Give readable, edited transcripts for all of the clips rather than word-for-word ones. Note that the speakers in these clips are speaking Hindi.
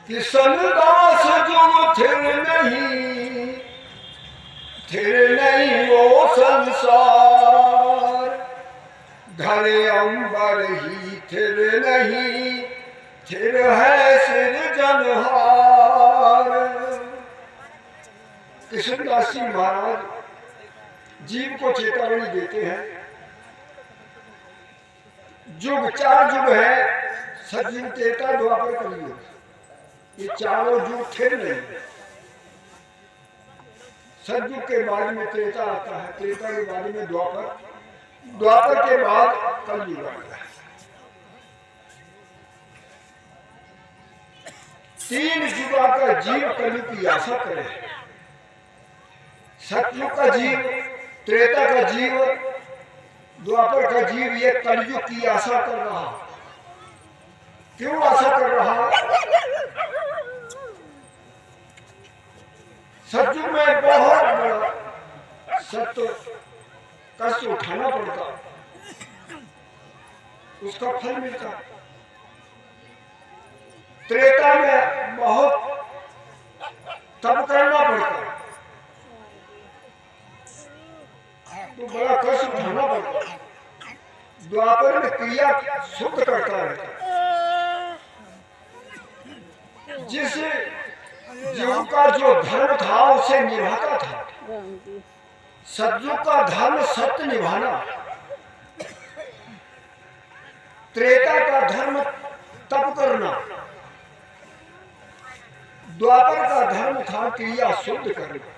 किशन दास जो थिर नहीं वो संसार, धरे अंबर ही थिर नहीं, थिर है सृजनहार। कृष्णदास जी महाराज जीव को चेतावनी देते हैं। युग 4 युग है, सतयुग, त्रेता, द्वापर, कलियुग। ये चारों युग थिर नहीं। सतयुग के बाद में त्रेता आता है, त्रेता के बाद में द्वापर, द्वापर के बाद कलयुग आता है। 3 युग का जीव कलयुग की आशा करे। सतयुग का जीव, त्रेता का जीव, द्वापर का जीव ये कलयुग की आशा कर रहा। क्यों आशा कर रहा? सतयुग में बहुत बड़ा सत्य कष्ट उठाना पड़ता, उसका फल मिलता। त्रेता में बहुत तप करना पड़ता, तो बड़ा कष्ट उठाना पड़ता। द्वापर में क्रिया शुद्ध करता रहता। जिस जीव का जो धर्म था उसे निभाता था। सतयुग का धर्म सत्य निभाना, त्रेता का धर्म तप करना, द्वापर का धर्म था क्रिया शुद्ध करना।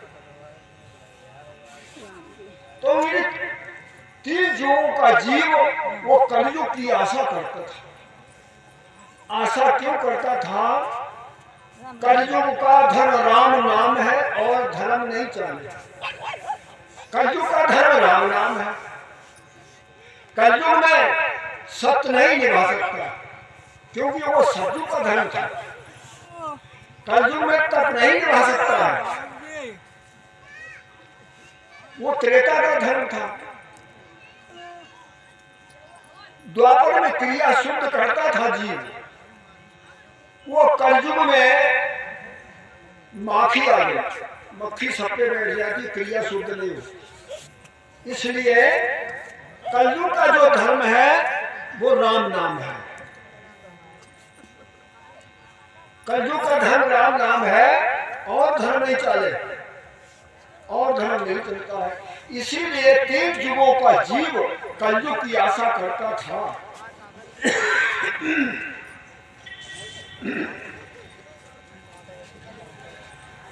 तो इन 3 युगों का जीव वो कलयुग की आशा करता था। आशा क्यों करता था? कलयुग का धर्म राम नाम है और धर्म नहीं चाहिए। कलयुग का धर्म राम नाम है। कलयुग में सत्य नहीं निभा सकता, क्योंकि वो सतयुग का धर्म था। कलयुग में तप नहीं निभा सकता है, वो त्रेता का धर्म था। द्वापर में क्रिया शुद्ध करता था जीव, वो कलयुग में माखी आ गई, मक्खी सब पे बैठ जाती, क्रिया शुद्ध नहीं होती। इसलिए कलयुग का जो धर्म है वो राम नाम है। कलयुग का धर्म राम नाम है, और धर्म नहीं चले, और धर्म नहीं चलता है। इसीलिए 3 युगों का जीव कलयुग की आशा करता था।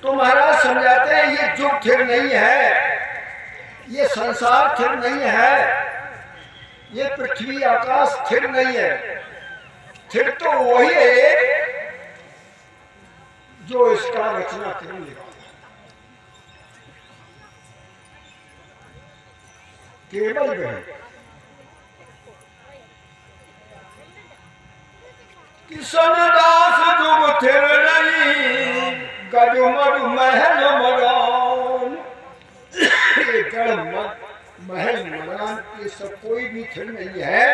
तो महाराज समझाते हैं ये युग थिर नहीं है, ये संसार थिर नहीं है, ये पृथ्वी आकाश थिर नहीं है। थिर तो वही है जो इसका रचना करेंगे। केवल वह किशन दास जुग थिर नहीं, गजमग महल मरान। गढ़ महल मरान ये सब कोई भी थिर नहीं है।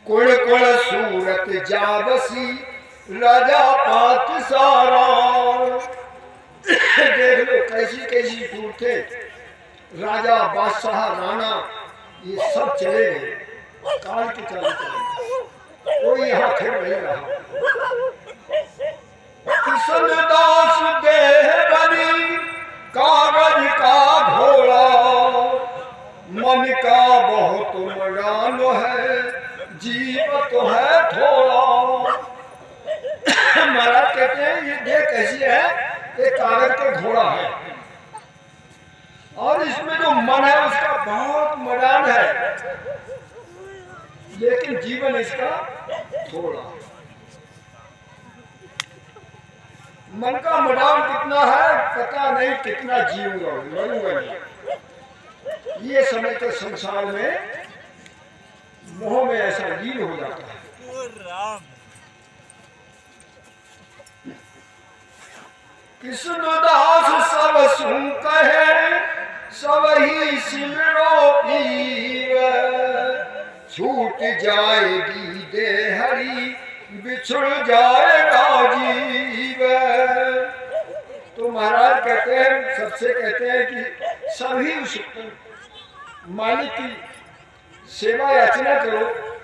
कुण कुण सूरत जाबसी, राजा पात सारा। देख लो कैसी कैसी सूरतें, राजा, बादशाह, राणा, ये सब चले गए, काल के चले गए, कोई यहाँ थिर नहीं रहा। किशन दास देह बनी, कागज का घोड़ा, मन का बहुत मगान है, जीव तो है थोड़ा। महाराज कहते हैं ये देह कैसी है? ये कागज का घोड़ा है, और इसमें जो मन है उसका बहुत मदान है, लेकिन जीवन इसका थोड़ा। मन का मदान कितना है पता नहीं, कितना जीऊंगा, मरूंगा नहीं, ये समय के संसार में मोह में ऐसा लीन हो जाता है। कृष्णदास सब सुन कहे, सब ही सिमरो पीर। छूट जाएगी देहरी, बिछुड़ जाएगा जीव। तो महाराज कहते हैं, सबसे कहते हैं कि सभी उस मालिक की सेवा याचना करो,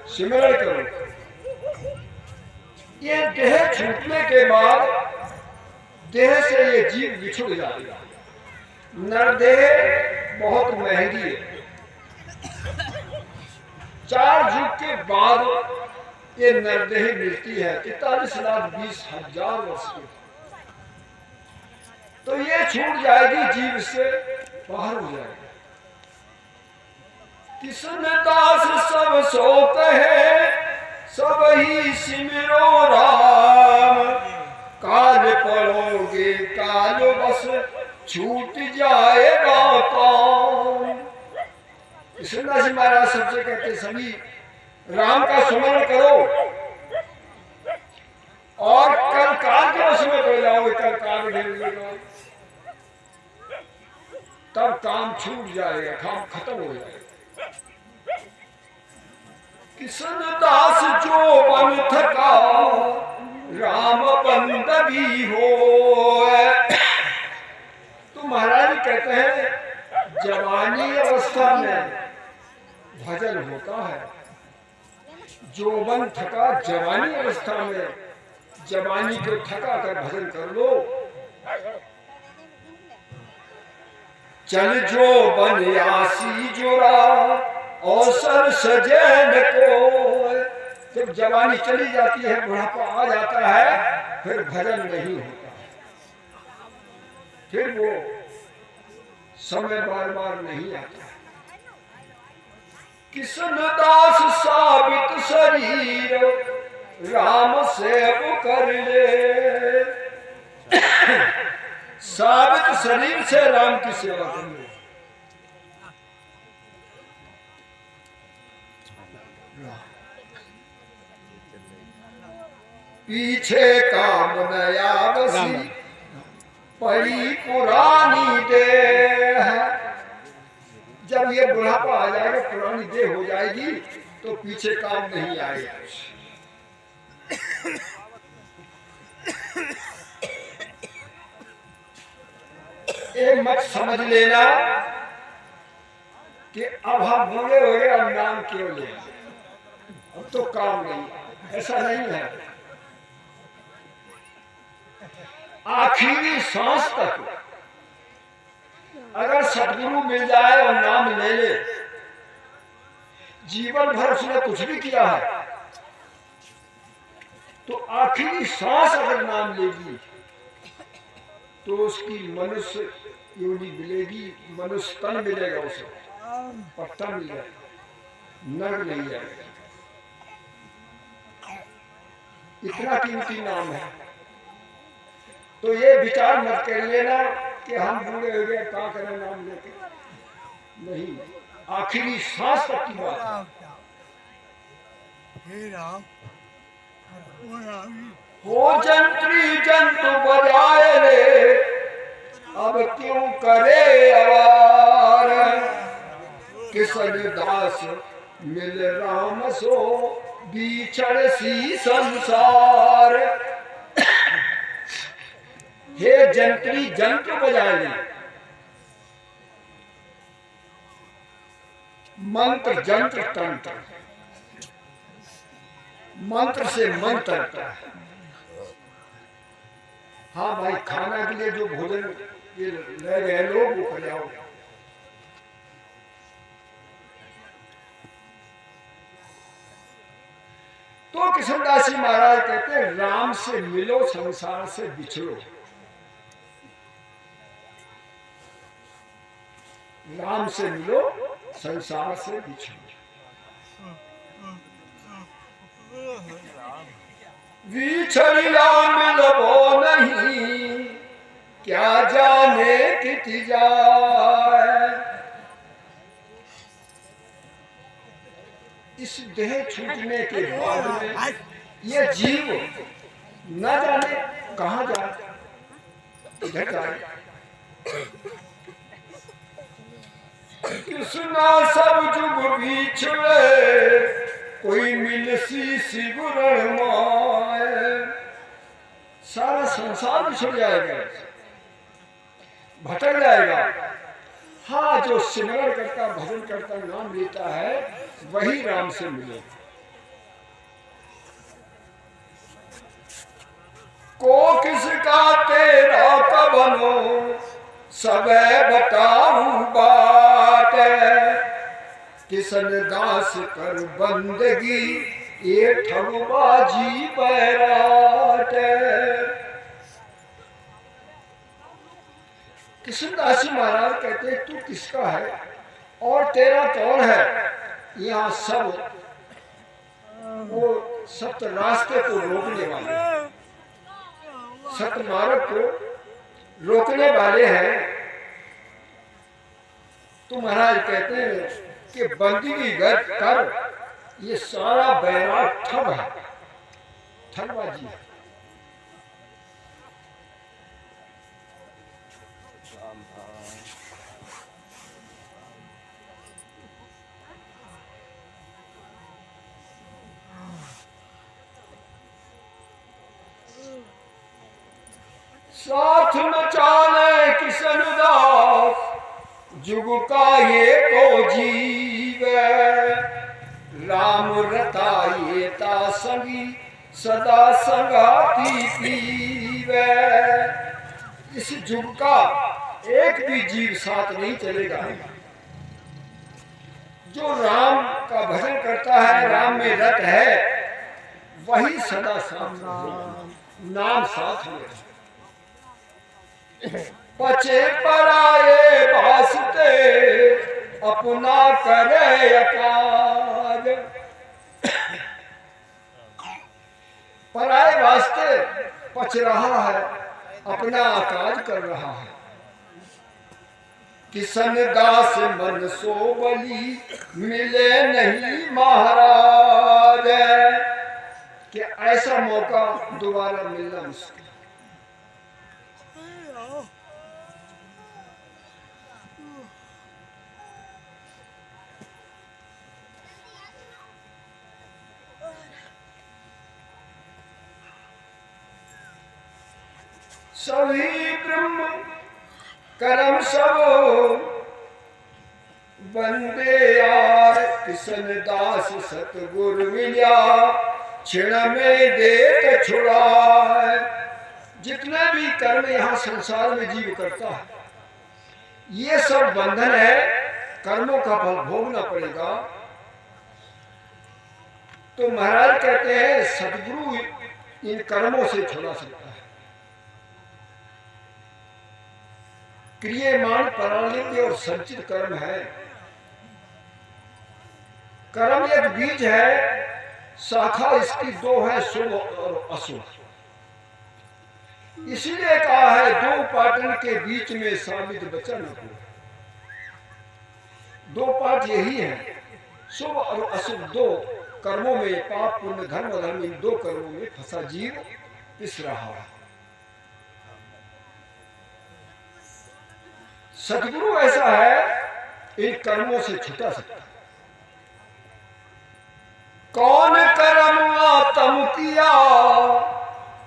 सिमरण करो। ये देह छूटने के बाद देह से ये जीव बिछुड़ जाएगा। नरदेह बहुत महंगी है। 4 युग के बाद ये नरदेह मिलती है, 43,20,000 वर्ष की। तो ये छूट जाएगी, जीव से बाहर हो जाएगी। किसन दास सब सो कहे, सब ही सिमरो राम। काल पड़ोगे काल बस, छूट जाएगा काम। कृष्णदास जी महाराज सबसे कहते, सभी राम का स्मरण करो और कल काल के वश में पड़ जाओगे। कल काल घेरेगा, तब काम छूट जाएगा, काम खत्म हो जाएगा। किसन दास जो बन थका, राम बंद भी हो। तो महाराज कहते हैं, जवानी अवस्था में भजन होता है। जो बन थका, जवानी अवस्था में जवानी को थका कर भजन कर लो। चल जो बन आसी जोड़ा, अवसर सजन को। जब जवानी चली जाती है, बुढ़ापा आ जाता है, फिर भजन नहीं होता, फिर वो समय बार बार नहीं आता। किसन दास साबित शरीर, राम सेव कर ले। साबित शरीर से राम की सेवा कर ले। पीछे काम नया बसी, पड़ी पुरानी देह। जब ये बुढ़ापा आ जाएगा, पुरानी देह हो जाएगी, तो पीछे काम नहीं आएगा। एक मत समझ लेना कि अब हम बूढ़े हो गए, अब नाम क्यों ले, अब तो काम नहीं। ऐसा नहीं है। आखिरी सांस तक अगर सदगुरु मिल जाए और नाम ले ले, जीवन भर उसने कुछ भी किया है, तो आखिरी सांस अगर नाम लेगी, तो उसकी मनुष्य योनि मिलेगी, मनुष्य तन मिलेगा, उसे पट्टा मिलेगा, नर नहीं जाएगा। इतना कीमती नाम है। तो ये विचार मत कर लेना कि हम बूढ़े हो गए, क्या करें नाम लेके। नहीं, आखिरी सांस तक की बात है। हो जंत्री जंतु बजाए रे, अब क्यों करे आवार। किसन दास मिल राम सो, बिछड़ सी संसार। हे जंत्री जंत्र बजाए, मंत्र जंत्र तंत्र, मंत्र से मंत्र। हाँ भाई, खाना के लिए जो भोजन ये ले गए लोग, वो खा जाओ। तो कृष्णदास जी महाराज कहते हैं, राम से मिलो, संसार से बिछड़ो। राम से मिलो, संसार से बिछड़ो। बिछड़िया मिलबो नहीं, क्या जाने किति जाए। इस देह छूटने के बाद में ये जीव न जाने कहाँ जाए, इधर जाए। कृष्णा सब जुग बिछड़े, कोई मिलसी सिगुरण माए, सारा संसार बिछड़ जाएगा, भटक जाएगा। हाँ, जो सिमरण करता, भजन करता, नाम लेता है, वही राम से मिलेगा। को किसका तेरा कबनो सबे बताऊं बात, किसन दास कर बंदगी ये ठगबाजी बैराट। किशनदास जी महाराज कहते तू किसका है और तेरा कौन है? यहाँ सब वो सत्य रास्ते को रोकने वाले, सत्य मार्ग को रोकने वाले हैं। तो महाराज कहते हैं कि बंदगी कर, ये सारा बैराग ठग है, ठगबाजी है। साथ न चाले किसन दास, जुग का ये को जीवे, राम रता ये ता संगी, सदा संगाती पीवे। इस जुग का एक भी जीव साथ नहीं चलेगा। जो राम का भजन करता है, राम में रत है, वही सदा साथ रहेगा, नाम साथ में। पचे पराये वास्ते अपना करे अकाज, पराये वास्ते पच रहा है, अपना अकाज कर रहा है। किसन दास मन सो बली मिले नहीं महाराज, कि ऐसा मौका दोबारा मिलना मुश्किल। सभी ब्रह्म करम सब बंदे यार, किसन दास सतगुरु मिल्या क्षण में देत छुड़ाए। जितने भी कर्म यहाँ संसार में जीव करता है, ये सब बंधन है, कर्मों का फल भोगना पड़ेगा। तो महाराज कहते हैं सतगुरु इन कर्मों से छुड़ा सकता है। क्रियमान प्राणित्य और संचित कर्म है। कर्म एक बीज है, शाखा इसकी दो है, शुभ और अशुभ। इसीलिए कहा है दो पाटन के बीच में साबित बचा न हो। दो पाठ यही है, शुभ और अशुभ दो कर्मों में, पाप पुण्य धर्म अधर्म, इन दो कर्मों में फंसा जीव पिस रहा है। सतगुरु ऐसा है, इन कर्मों से छुटा सकता है। कौन कर्म आत्म किया,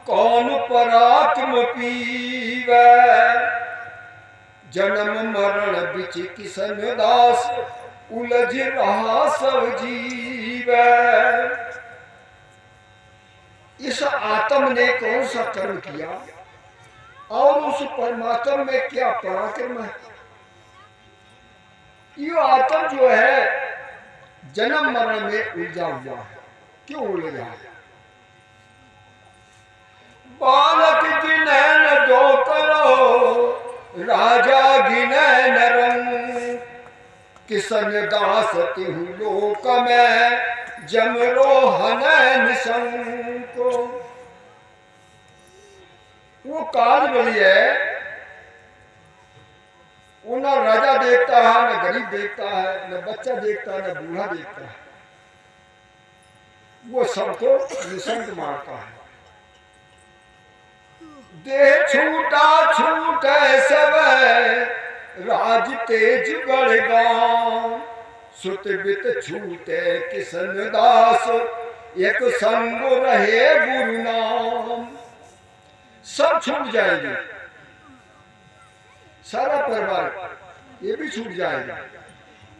कौन परात्म पीवे, जन्म मरण बिच किसन दास उलझ रहा सब जीवे। इस आत्म ने कौन सा कर्म किया और उस परमात्मा में क्या पराक्रम है? ये आत्म जो है जन्म मरण में उलझा हुआ है। क्यों उलझा है? बालक गिने न दो करो, राजा गिने न रंग, किसन दास तिहु लोक में जमरो हनै निसंग को। वो काल बली है, वो न राजा देखता है, न गरीब देखता है, न बच्चा देखता है, न बूढ़ा देखता है। वो सबको निसंग मारता है। देह छूटा छूटे सब, राज तेज बढ़ गाँव, सुत बित छूटे किसन दास, एक संग रहे गुरु नाम। सब छूट जाएंगे, सारा परिवार ये भी छूट जाएगा,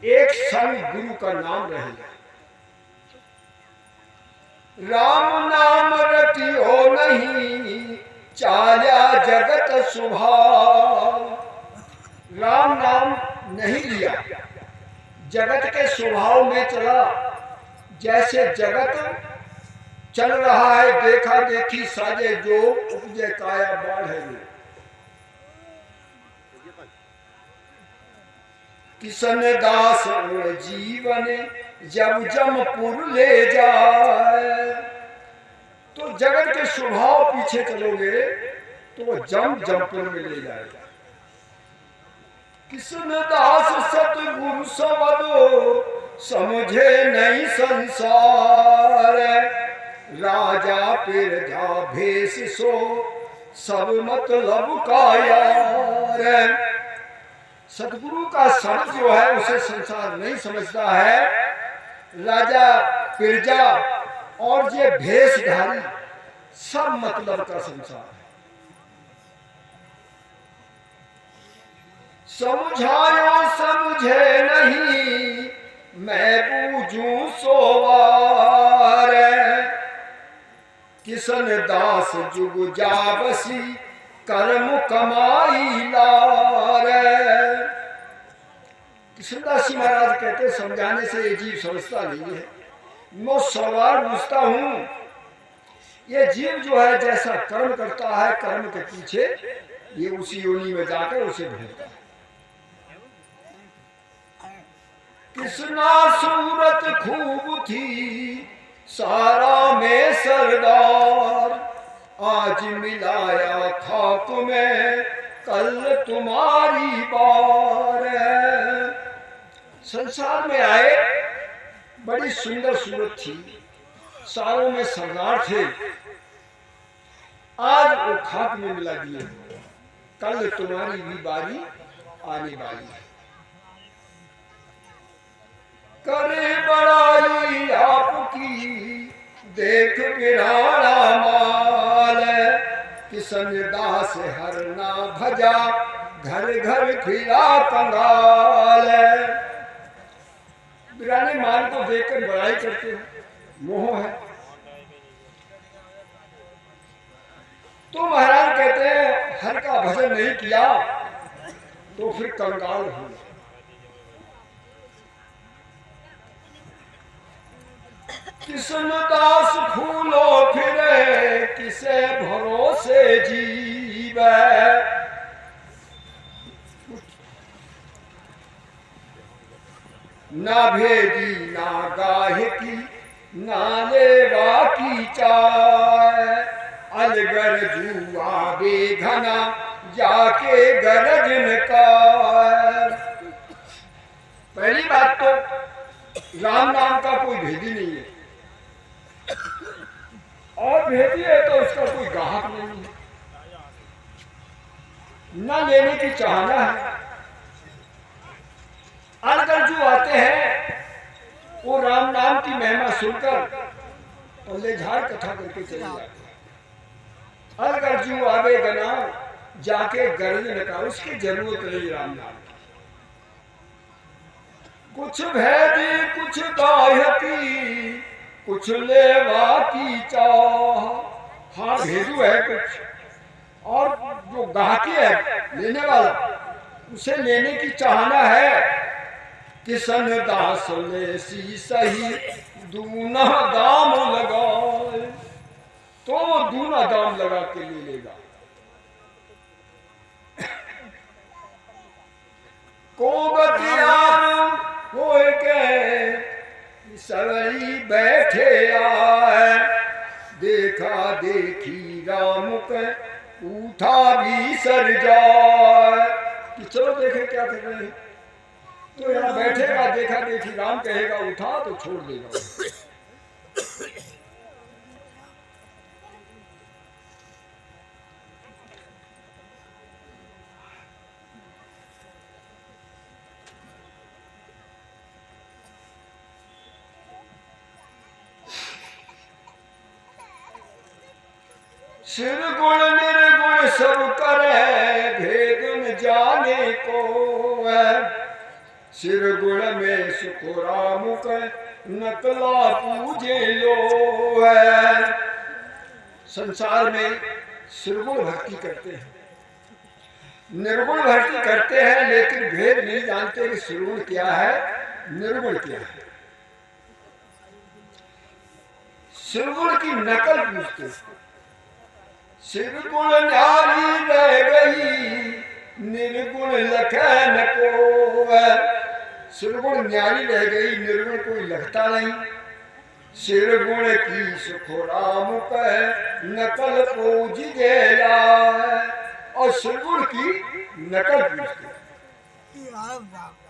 एक संग गुरु का नाम रहेगा। राम नाम रटियो नहीं, चाल्या जगत सुभाव। राम नाम नहीं लिया, जगत के स्वभाव में चला। जैसे जगत चल रहा है, देखा देखी साजे जो, उपजे काया बाढ़े में। किशन दास जीवन जब जमपुर ले जाए, तो जगत के स्वभाव पीछे चलोगे तो वो जमपुर में ले जाएगा। किशन दास सतगुरु सबदो, समझे नहीं संसार। राजा पिरजा भेष सो, सब मतलब का यार। सतगुरु का शब्द जो है उसे संसार नहीं समझता है। राजा पिरजा और ये भेषधारी सब मतलब का संसार है। समझायो समझे नहीं, मैं बूझूं सोवार। किशन दास जुग जाबसी, कर्म कमाई लार। कृष्णदास जी महाराज कहते समझाने से ये जीव समझता नहीं है। मैं सवाल पूछता हूं, ये जीव जो है जैसा कर्म करता है, कर्म के पीछे ये उसी योनि में जाकर उसे ढूंढता है। कृष्णा सूरत खूब थी, सारा में सरदार। आज मिलाया खाक में, कल तुम्हारी बार। संसार में आए, बड़ी सुंदर सूरत थी, सारों में सरदार थे। आज वो खाक में मिला दिए, कल तुम्हारी भी बारी आने वाली है। करे बड़ाई आपकी, देख बिराना माल। किशन दास हर ना भजा, घर घर फिरा कंगाल। बिराने माल को देखकर बड़ाई करते हो, मोह है। तो महाराज कहते हैं हर का भजन नहीं किया तो फिर कंगाल हो। किशन दास फूलो फिरे, किसे भरोसे जीवे। ना भेदी ना गायकी, ना लेवा की चाय। अलगर जुआ बेघना, जाके गरजन का। पहली बात तो राम नाम का कोई भेदी नहीं है, और भेदी है तो उसका कोई गाहक नहीं है, न लेने की चाहना है। अलगर जो आते हैं वो राम नाम की महिमा सुनकर और ले झाड़ कथा करके चले जाते हैं। अलगर जो आवे गना, जाके गरजन का, उसकी जरूरत नहीं राम नाम की। कुछ भेदी कुछ गायकी, कुछ लेवा की चाह। हाँ भेदू है कुछ, और जो गाहकी है लेने वाला, उसे लेने की चाहना है। किशन दास ले सी सही, दूना दाम लगाए, तो वो दूना दाम लगा के ले लेगा। को बतियान कोई के सवरी बैठे आए। देखा देखी राम के, उठा भी सर जाए। कि चलो देखे क्या कर रहे हैं, तो यहाँ बैठेगा, देखा देखी राम कहेगा उठा तो छोड़ देगा। सिर गुण निर्गुण सब करे भेद न जाने को है। सिर गुण में सुख राम के नकला पूजे लो है। संसार में सिरगुण भक्ति करते हैं, निर्गुण भक्ति करते हैं, लेकिन भेद नहीं जानते कि सिरगुण क्या है, निर्गुण क्या है। सिरगुण की नकल पूछते हैं। सिरगुण न्यारी रह गई निर्गुण लखन को है। सिरगुण न्यारी रह गई, निर्गुण कोई लगता नहीं। सिरगुण की सुख राम कह नकल पूज गेला, और सिरगुण की नकल पूछते।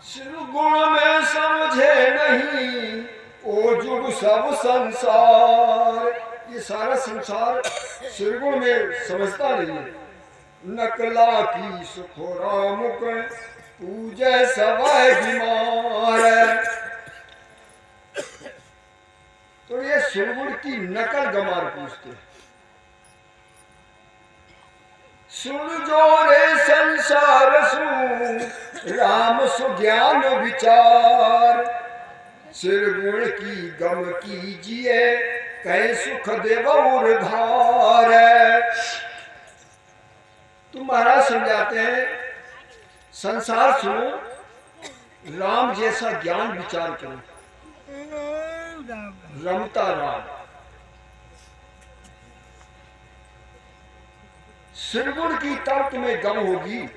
सिरगुण में समझे नहीं ओ जुग सब संसार, ये सारा संसार सिरगुण में समझता नहीं है। नकला की सुख राम कह पूजे सवाय बीमार, तो ये सिरगुण की नकल गमार पूछते। सुन जो रे संसार सु राम सुज्ञान विचार, सिरगुण की गम कीजिए कह सुख देव उधार। तुम महाराज समझाते हैं संसार सुनो, राम जैसा ज्ञान विचार करो। रमता राम, सिरगुण की तर्क में गम होगी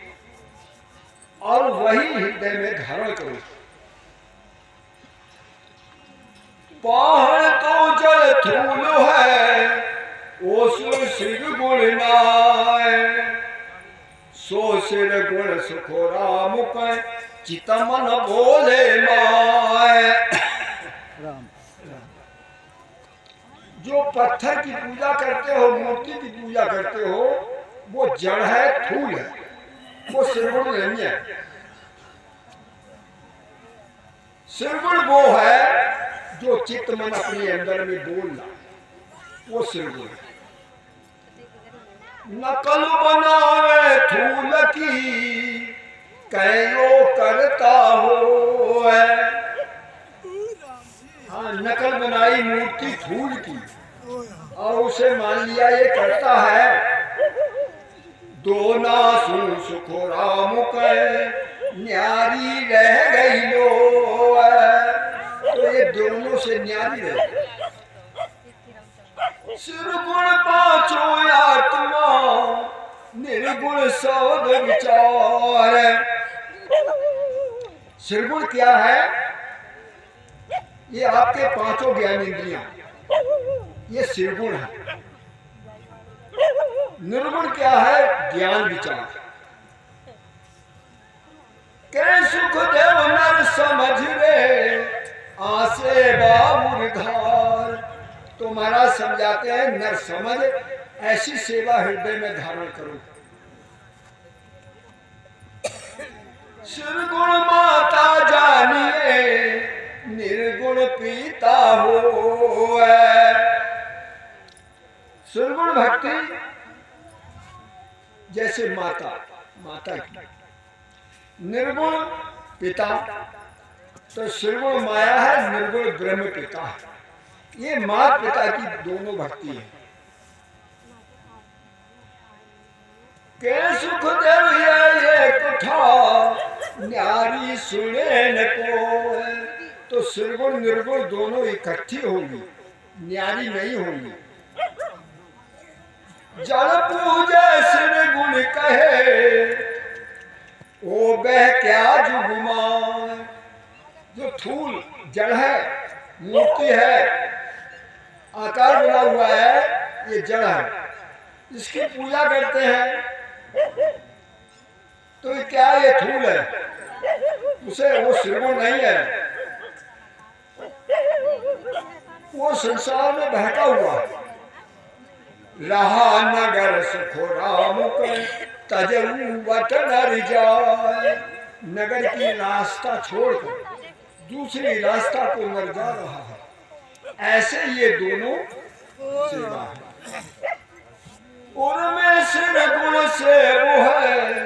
और वही हृदय में धारण करो। पहाड़ तो जल थूल है ओस सिरगुण नाय, सो सिरगुण सुखो राम कह चितमन बोले माय। जो पत्थर की पूजा करते हो, मूर्ति की पूजा करते हो, वो जड़ है, थूल है, वो सिरगुण नहीं है। सिरगुण वो है जो चित्त मन अपने अंदर में बोलना, वो सिरगुण है। नकल बनावे थूल की कहो करता हो है। हाँ, नकल बनाई मूर्ति थूल की और उसे मान लिया ये करता है। दो ना सुन सुखो राम कह न्यारी रह गई लो है, तो ये दोनों से न्यारी रह गई। सिरगुण पांचो आत्मा निर्गुण सौद विचार। सिरगुण क्या है? ये आपके पांचों ज्ञान इंद्रियां, ये सिरगुण है। निर्गुण क्या है? ज्ञान विचार। के सुख देव नर समझ रे आसे बाबुर धार, तो महाराज समझाते हैं नर समझ ऐसी सेवा हृदय में धारण करो। सिरगुण माता जानिए निर्गुण पीता हो है। सिरगुण भक्ति जैसे माता, माता की, निर्गुण पिता, तो सिरगुण माया है, निर्गुण ब्रह्म पिता है। ये माता पिता की दोनों भक्ति है। के सुख देव ये कुठा न्यारी सुने न को, तो सिरगुण निर्गुण दोनों इकट्ठी होगी, न्यारी नहीं होगी। जड़ पूजे सिरगुण कहे ओ बह क्या जुगुमान। जो थूल जड़ है, मूर्ति है, आकार बना हुआ है, ये जड़ है, इसकी पूजा करते हैं तो ये क्या, ये थूल है, उसे वो सिरगुण नहीं है, वो संसार में बहका हुआ है। रहा नगर सुखो राम के तजऊ वट नर जाए। नगर की रास्ता छोड़कर दूसरी रास्ता को नर जा रहा है। ऐसे ये दोनों सेवा है। उनमें सिर गुण से वो है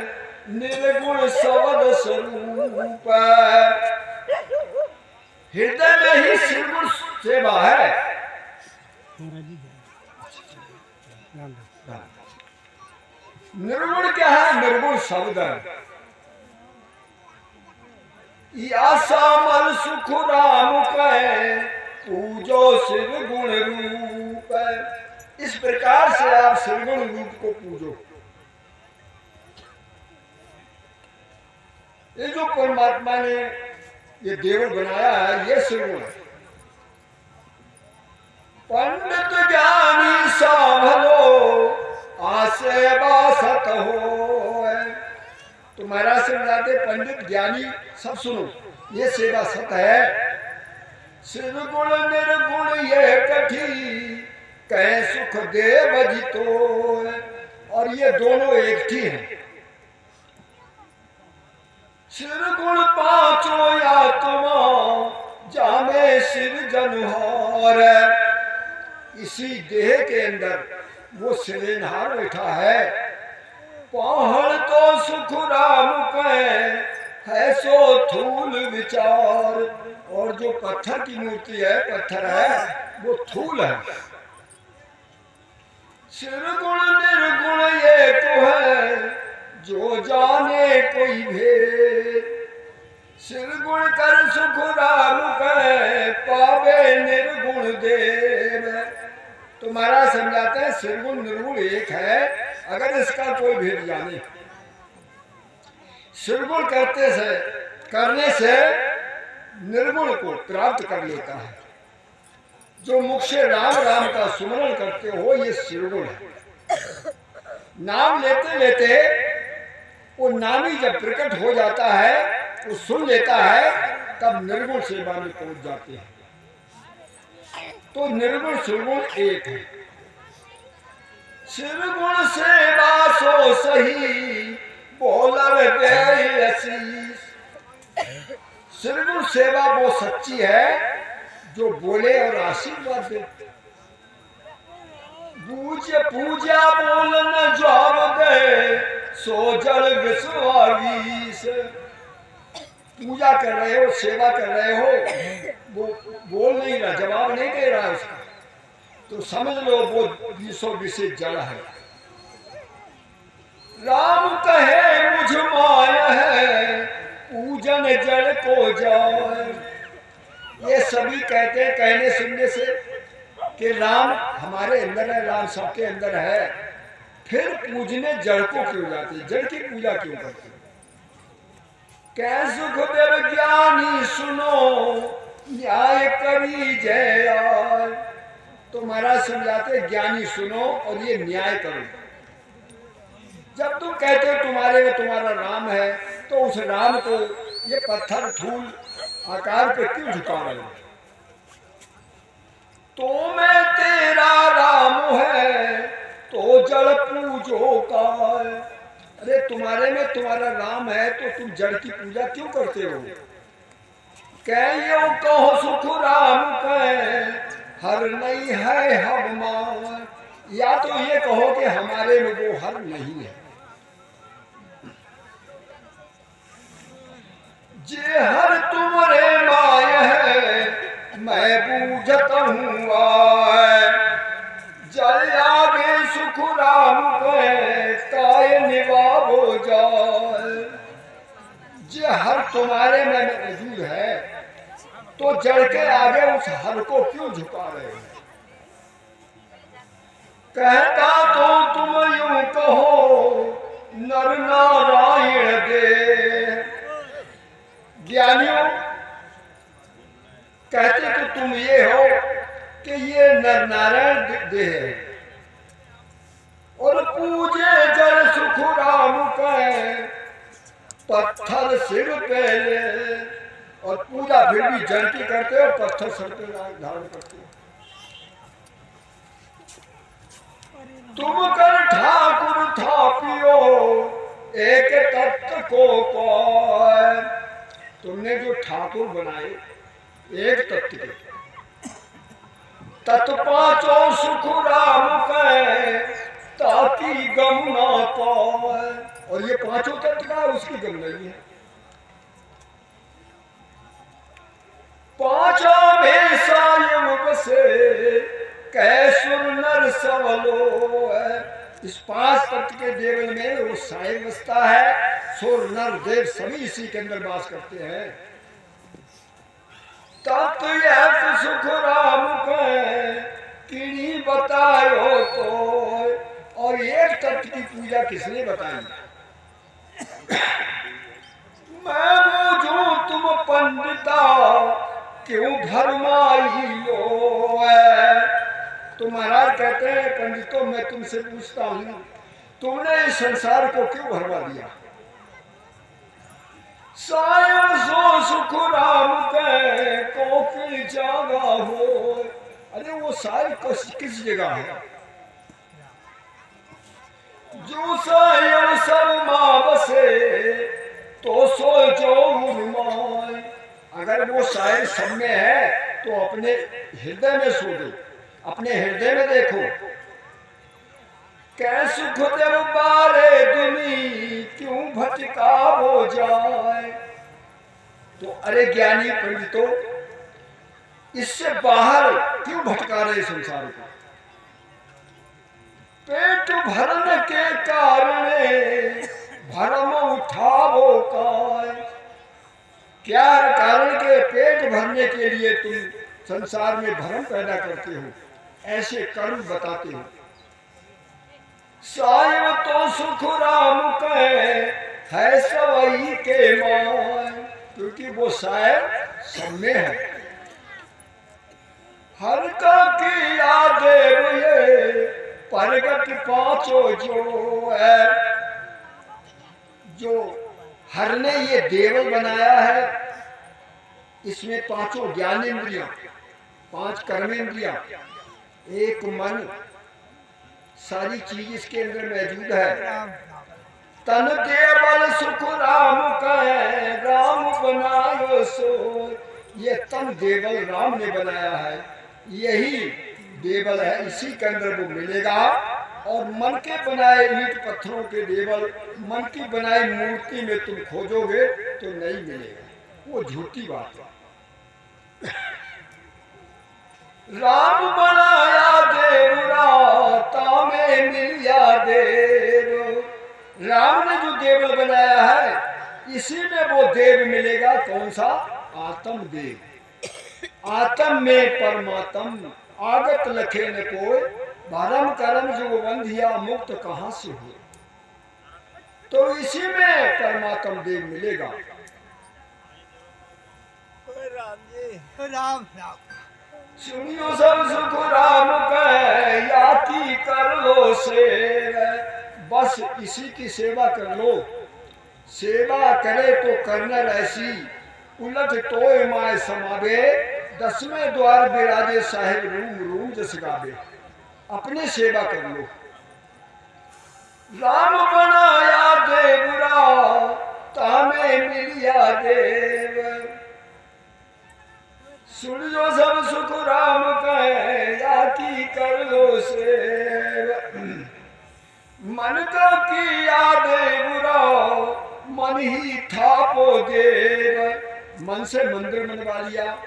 निर्गुण सबद स्वरूप। हृदय में ही निर्गुण सेवा है। निर्गुण क्या है? निर्गुण शब्द या सामल सुख राम कहे पूजो शिव गुण रूप। इस प्रकार से आप शिवगुण रूप को पूजो। ये जो परमात्मा ने ये देव बनाया है ये शिवगुण है। पंडित ज्ञानी सांभलो आसे बासत हो। तुम्हारा समझाते पंडित ज्ञानी सब सुनो, ये सेवा सत है। शिवगुण निर्गुण ये कठी कहे सुख देव जितो। और ये दोनों एक ही हैं। शिवगुण पांचों आत्मा जामे शिव जनहार। इसी देह के अंदर वो शिवनहार बैठा है। पहाड़ तो सुख राम कहे है सो थूल विचार। और जो पत्थर की मूर्ति है, पत्थर है, वो थूल है। शिवगुण निर्गुण ये तो है जो जाने कोई भेद। शिवगुण कर सुख राम कहे पावे निर्गुण देव। तुम्हारा समझाते हैं शिवगुण निर्गुण एक है, अगर इसका कोई भेद जाने। शिवगुण करने से निर्गुण को प्राप्त कर लेता है। जो मुख से राम राम का सुमरण करते हो ये शिवगुण है। नाम लेते लेते वो नामी जब प्रकट हो जाता है, वो सुन लेता है, तब निर्गुण सेवा में पहुंच जाते हैं। तो निर्गुण शिवगुण एक है। शिवगुण सेवा सो सही बोलर दे आशीष। शिवगुण सेवा वो सच्ची है जो बोले और आशीर्वाद दे। पूजा बोल न जवाब दे सो जल विश्वास। पूजा कर रहे हो, सेवा कर रहे हो, वो बोल नहीं रहा, जवाब नहीं दे रहा उसका, तो समझ लो वो विश्व विशेष जड़ है। राम कहे मुझ माया है पूजन जड़ को जाए। ये सभी कहते हैं कहने सुनने से कि राम हमारे अंदर है, राम सबके अंदर है, फिर पूजने जड़ को क्यों जाते, जड़ की पूजा क्यों करते? कै सुखदेव ज्ञानी सुनो न्याय करी जय आय। तो महाराज समझाते ज्ञानी सुनो और ये न्याय करो। जब तुम कहते हो तुम्हारे में तुम्हारा राम है, तो उस राम को ये पत्थर धूल आकार पे क्यों झुका रहे हो? तो मैं तेरा राम है तो जड़ पूजो का। अरे तुम्हारे में तुम्हारा राम है तो तुम जड़ की पूजा क्यों करते हो? कहो कहो सुख राम कहे हर नहीं है हम मान। या तो ये कहो कि हमारे में वो हर नहीं है। जे हर तुम्हारे माया है मैं बूझता हूँ आए। जल आगे सुख राम कहे काय निभावो जाए। जे हर तुम्हारे में मौजूद है तो जड़ के आगे उस हर को क्यों झुका रहे हो? कहता तो तुम यूं कहो नर नारायण दे। ज्ञानियों कहते तो तुम ये हो कि ये नर नारायण दे है और पूजे जड़ सुख राम कहे पत्थर सिर पे ले। और पूजा फिर भी जड़ की करते हो, पत्थर सर पे धारण करते हो। तुम कर ठाकुर थापियो एक तत्व को पाए। तुमने जो ठाकुर बनाए एक तत्व के, तत्व पांचों सुख राम कहे ताकि गम ना पाए। और ये पांचों तत्व का उसकी गम नहीं है। पांचों में सायम बसे कैसुर नर सबलो है। इस पांच तत्व के देवल में वो सायम बसता है। सुर नर देव सभी इसी के अंदर वास करते हैं। तत्व यह सुख राम के किणी बतायो तो। और एक तत्व की पूजा किसने बताई? मैं बूझूं तुम पंडिता क्यों भरमाई लो है। तो महाराज कहते हैं पंडितों मैं तुमसे पूछता हूं तुमने इस संसार को क्यों भरमा दिया? सायं सो सुख राम के कोकिल जागा हो। अरे वो साय किस जगह है? जो सायं सब मां बसे तो सो जो उन्माय। अगर वो साय सब में है तो अपने हृदय में सो दो, अपने हृदय में देखो। कै सुख देव बारे दुनी क्यों भटका हो जाए। तो अरे ज्ञानी पंडितों इससे बाहर क्यों भटका रहे संसार को? पेट भरने के कारण भरम उठावो काय। क्या कारण के पेट भरने के लिए तुम संसार में भरम पैदा करते हो, ऐसे कर्म बताते हो। सायं तो सुख राम के है सवई के मान। क्योंकि वो सायं सब में है। हर का की यादेव ये परगट पांचों जो है। जो हर ने ये देवल बनाया है इसमें पांचों ज्ञानेंद्रियां, पांच कर्मेंद्रियां, एक मन, सारी चीज इसके अंदर मौजूद है। तन देवल सुख राम का है राम बनायो सो। ये तन देवल राम ने बनाया है, यही देवल है, इसी के अंदर वो मिलेगा। और मन के बनाए ईंट पत्थरों के देवल, मन की बनाई मूर्ति में तुम खोजोगे तो नहीं मिलेगा, वो झूठी बात है। राम बनाया देव राता में मिलिया देव। राम ने जो देवल बनाया है इसी में वो देव मिलेगा। कौन सा? आत्म देव। आत्म में परमात्म आगत लखे न कोई। भरम कर्म जो बंधिया मुक्त कहां से हो। तो इसी में परमात्म देव मिलेगा। राम जी राम राम। सुनियो सब सुख राम कहे याती कर लो सेवा। बस इसी की सेवा कर लो। सेवा करे तो करनर ऐसी उलट तोय माय समावे। दसवें द्वार बिराजे साहिब रूम रूम जस गावे। अपने सेवा कर लो। राम बनाया देवरा तामे मिलिया देव। सुन जो सब सुख राम कहे या की कर लो सेव। मन का किया देवरा मन ही था पो देव। मन से मंदिर बनवा लिया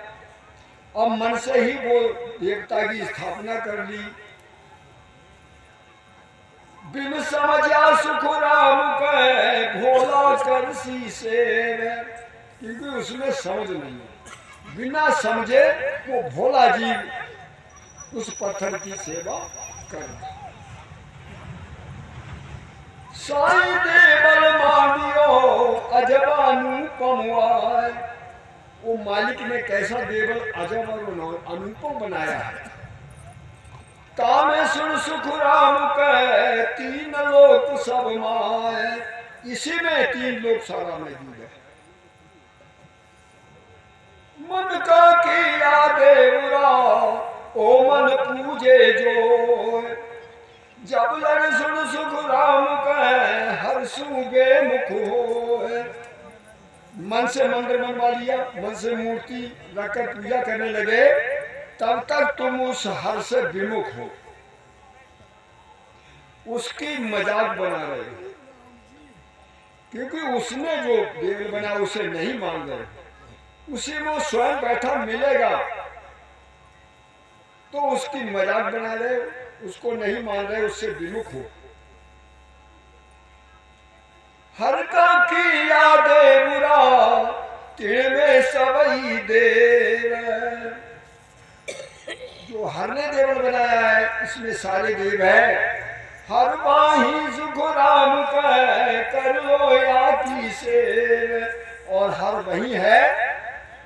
और मन से ही वो देवता की स्थापना कर ली। बिन समझा सुख राम कहे भोला कर सी सेव। क्योंकि उसमें समझ नहीं है, बिना समझे वो भोला जीव उस पत्थर की सेवा कर। साईं देवल मानियो अजबानुपम आए। वो मालिक ने कैसा देवल अजब और अनुपम बनाया है। कामे सुन सुख राम कहे तीन लोक सब माए। इसी में तीन लोक सारा मौजूद है। मन का किया देवरा ओ मन पूजे जो। जब लग सुन सुख राम कहे हर सूबे मुख हो। मन से मंदिर बनवा लिया, मन से मूर्ति रखकर पूजा करने लगे, तब तक तुम उस हर से विमुख हो। उसकी मजाक बना रहे हो, क्योंकि उसने जो देवल बना उसे नहीं मान रहे, उसी में वो स्वयं बैठा मिलेगा तो उसकी मजाक बना रहे हो, उसको नहीं मान रहे, उससे विमुख हो। हर का की यादें बुरा तिण में सवई देव, जो हर ने देवल बनाया है इसमें सारे देव है। हर बाही सुख राम कह कर लो या की सेव, और हर वही है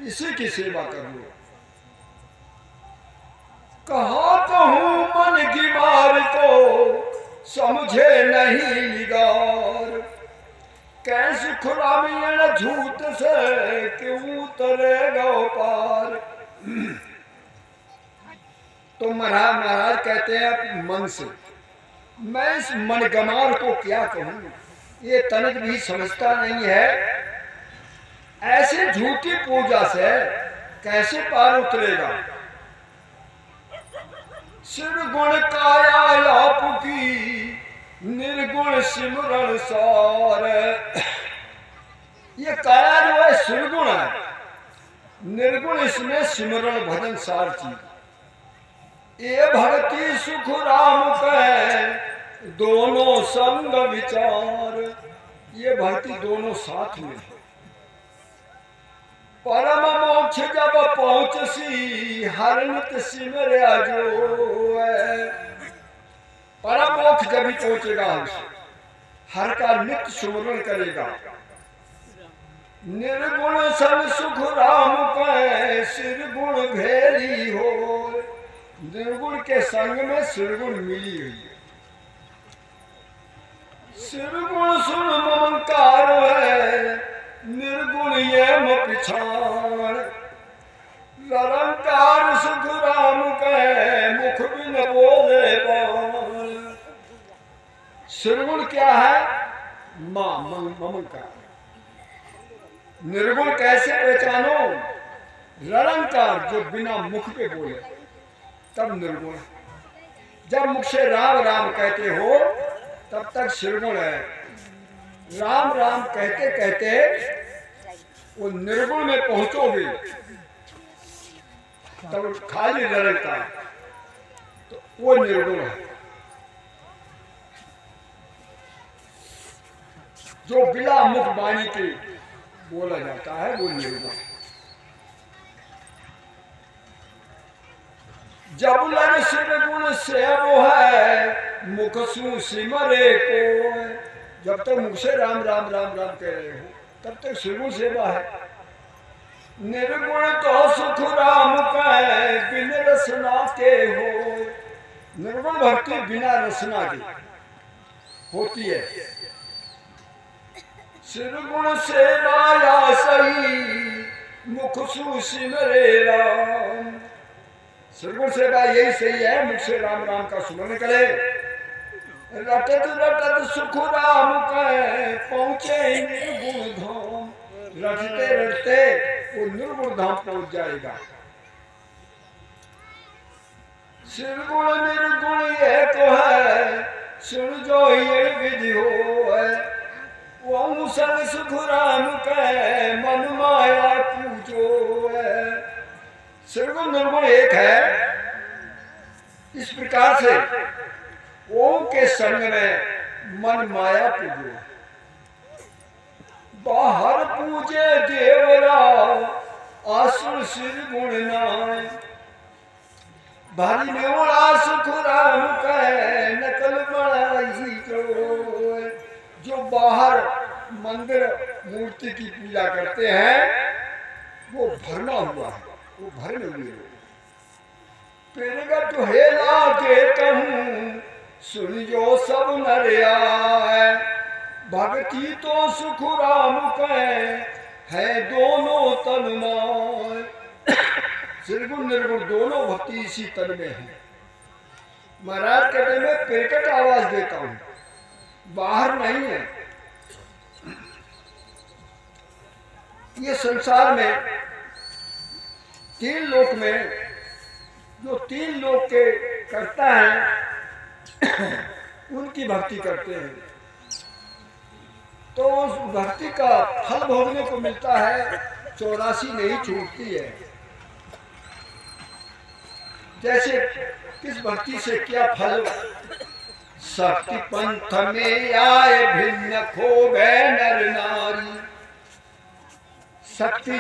इसी की सेवा कर लो। कहा कहूँ मन की मार को समझे नहीं निगार, कैसे खुला मिल झूठ से क्यों तरेगा पार। तो महाराज कहते हैं मन से, मैं इस मनगमार को क्या कहूँ, ये तनिक भी समझता नहीं है, ऐसे झूठी पूजा से कैसे पार उतरेगा। शिव गुण काया आपकी निर्गुण सिमरण सार, ये काया जो है शिवगुण है, निर्गुण इसमें सिमरण भजन सार चीज। ये भक्ति सुख राम कह दोनों संग विचार, ये भक्ति दोनों साथ में। परम मोक्ष जब पहुंचसी हर नित सिमरया जो है, परम मोक्ष जब ही पहुंचेगा हमसे, हर का नित्य सुमरण करेगा। निर्गुण सन सुख राम कह सिर गुण भेरी हो, निर्गुण के संग में सिरगुण मिली हुई है। सिरगुण सुन ममकार है, निर्गुण ये पिछाड़, निरंकार सुख राम कह मुख बिन बोले बाण। सिरगुण क्या है? मां ममकार। निर्गुण कैसे पहचानो? निरंकार जो बिना मुख पे बोले तब निर्गुण। जब मुख से राम राम कहते हो तब तक निर्गुण है। राम राम कहते कहते वो निर्गुण में पहुंचोगे तब खाली निरंकार, तो वो निर्गुण है। जो बिना मुख वाणी के बोला जाता है वो निर्गुण है। जब लग शिव गुण से वो है मुख सु सिमरे को, जब तक मुख से राम राम राम राम कह रहे हो तब तक शिव सेवा है। निर्गुण तो सुख राम कह बिन रसना के हो, निर्गुण भक्ति बिना रसना के होती है। निर्गुण सेवाया सही मुख सु सिमरे राम, निर्गुण सेवा यही सही है, मुख से राम राम का सुमरण करे। रटत रटत सुख राम कह पहुंचे निर्गुण धाम, रटते रटते वो निर्गुण धाम पहुंच जाएगा। निर्गुण निर्गुण ये तो है सुन जो ये विधि हो है, वो संग सुख राम कह मन माया पूजो है। निर्गुण निर्गुण एक है। इस प्रकार से ओम के संग में मन माया पूजो। बाहर पूजे देवरा आसुर सिर गुण नाय, भारी नेवड़ा सुख राम कह नकल बड़ाई जो बाहर मंदिर मूर्ति की पूजा करते हैं वो भरना हुआ है, वो भरने हुए प्रगट हेला के कहूँ सुन जो सब नर आए, भक्ति तो सुख राम कह है दोनों तन माय। निर्गुण निर्गुण दोनों भक्ति इसी तन में है। महाराज कहते मैं प्रकट आवाज देता हूँ, बाहर नहीं है। ये संसार में तीन लोक में जो तीन लोक के करता है उनकी भक्ति करते हैं तो उस भक्ति का फल भोगने को मिलता है, 84 नहीं छूटती है। जैसे किस भक्ति से क्या फल, शक्ति पंथ में आए भिन्न खोवे नर नारी। शक्ति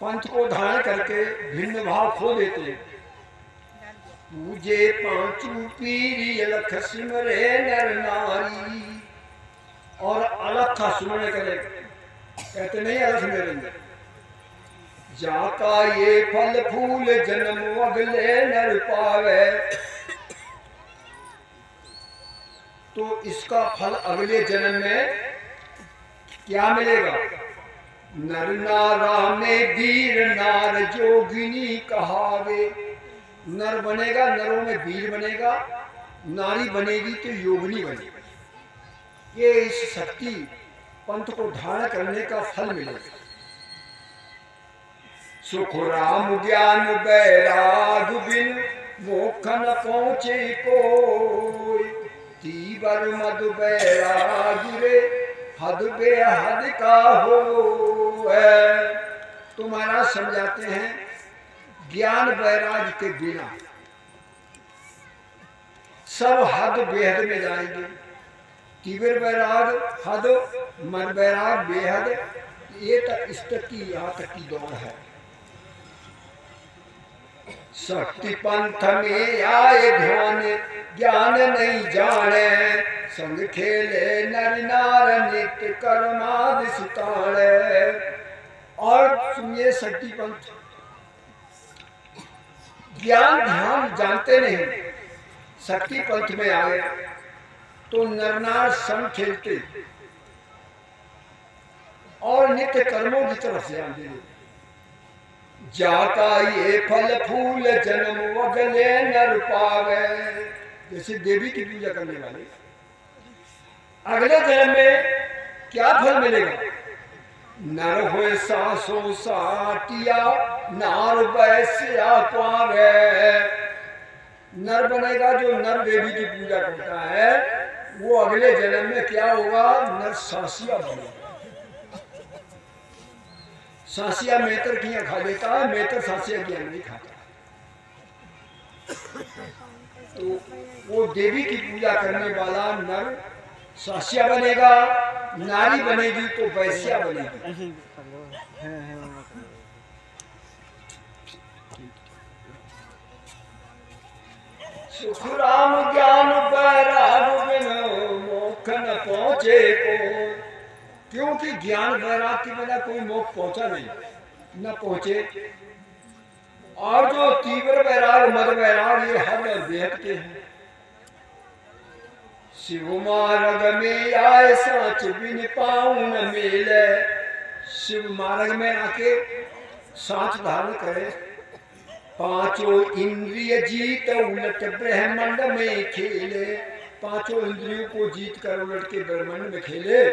पंथ को धारण करके भिन्न भाव खो देते, पूजे पांचू पीरी अलख सिमरे नर नारी। और अलख का सुमरण करे, कहते नहीं अलख मेरे जाका ये फल फूल जन्म अगले नर पावे। तो इसका फल अगले जन्म में क्या मिलेगा? नर नारा में वीर नार जोगिनी कहावे। नर बनेगा, नरों में वीर बनेगा, नारी बनेगी तो योगिनी बनेगी। ये इस शक्ति पंथ को धारण करने का फल मिलेगा। सुख राम ज्ञान बैराग बिन मोक्ष न पहुंचे कोई। तीवर मद बैराग रे हद बेहद का हो। तुम्हारा समझाते हैं, ज्ञान वैराग के बिना सब हद बेहद में जाएंगे। तीव्र वैराग, हद, मन वैराग, बेहद, ये तक इस तक की यहाँ तक की दौड़ है। शक्ति पंथ में आए ध्यान ज्ञान नहीं जाने। संग खेले नर नार नित्य कर्माद सुताड़े। और सुनिए, शक्ति पंथ ज्ञान ध्यान जानते नहीं, शक्ति पंथ में आए तो नरनार संग खेलते और नित्य कर्मों की तरफ ध्यान देते। जाता ये फल फूल जन्म अगले नर पावे। जैसे देवी की पूजा करने वाले अगले जन्म में क्या फल मिलेगा? नर होए सासों साटिया नार वैश्या पावे। नर बनेगा जो नर देवी की पूजा करता है, वो अगले जन्म में क्या होगा? नर सासिया बनेगा। सासिया मेतर किया खा लेता है, मेतर सासिया किया नहीं खाता। तो वो देवी की पूजा करने वाला नर सासिया बनेगा, नारी बनेगी तो वैश्या बनेगी। सुख राम ज्ञान बैराग बिन मोक्ष न पहुंचे को। क्योंकि ज्ञान वैराग के बिना कोई मोक्ष पहुंचा नहीं, न पहुंचे। और जो तीव्र वैराग, मद वैराग, ये हर बेहद के हैं। शिव मार्ग में आए साच बिन पाऊं न मिले। शिव मार्ग में आके साच धारण करे, पांचों इंद्रिय जीत उलट ब्रह्मांड में खेले। पांचों इंद्रियों को जीत कर उलट के ब्रह्मांड में खेले।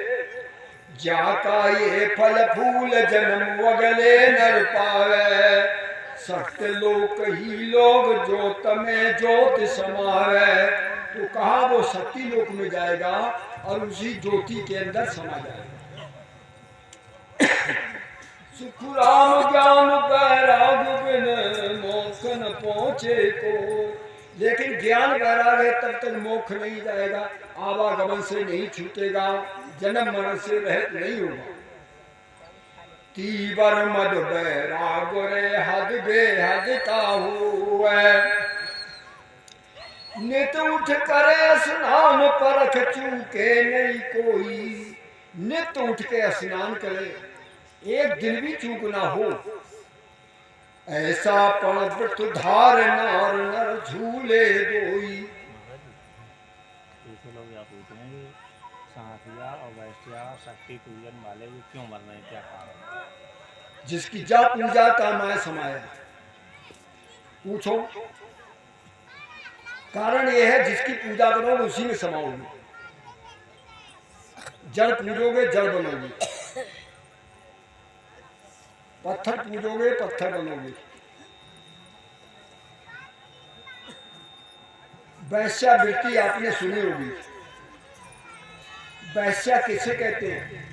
जाका ये फल फूल जन्म अगले नर पावे। सक्त लोक ही लोग ज्योत में ज्योत समावे। तो कहा वो शक्ति लोक में जाएगा और उसी ज्योति के अंदर समा जाएगा। सुख राम ज्ञान बैराग बिन मोक्ष न पहुंचे को। लेकिन ज्ञान वैराग है तब तक मोक्ष नहीं जाएगा, आवागमन से नहीं छूटेगा, जन्म मरण से रहित नहीं होगा। तीवर मद बैराग रे हद बेहद का हुए। नित उठ करे स्नान परख चूके नहीं कोई। नित उठ के स्नान करे, एक दिन भी चूक ना हो। ऐसा पण व्रत धार नार नर झूले दोई। लोग यहाँ पूछते हैं कि साथिया और वैश्या शक्ति पूजन वाले ये क्यों मर रहे हैं, क्या कारण? जिसकी जा पूजा का माया समाया। पूछो, कारण यह है जिसकी पूजा करोगे उसी में समाओगे। जड़ पूजोगे जड़ बनोगे, पत्थर पूजोगे पत्थर बनोगे। वैश्यावृत्ति आपने सुनी होगी। वैश्या किसे कहते हैं?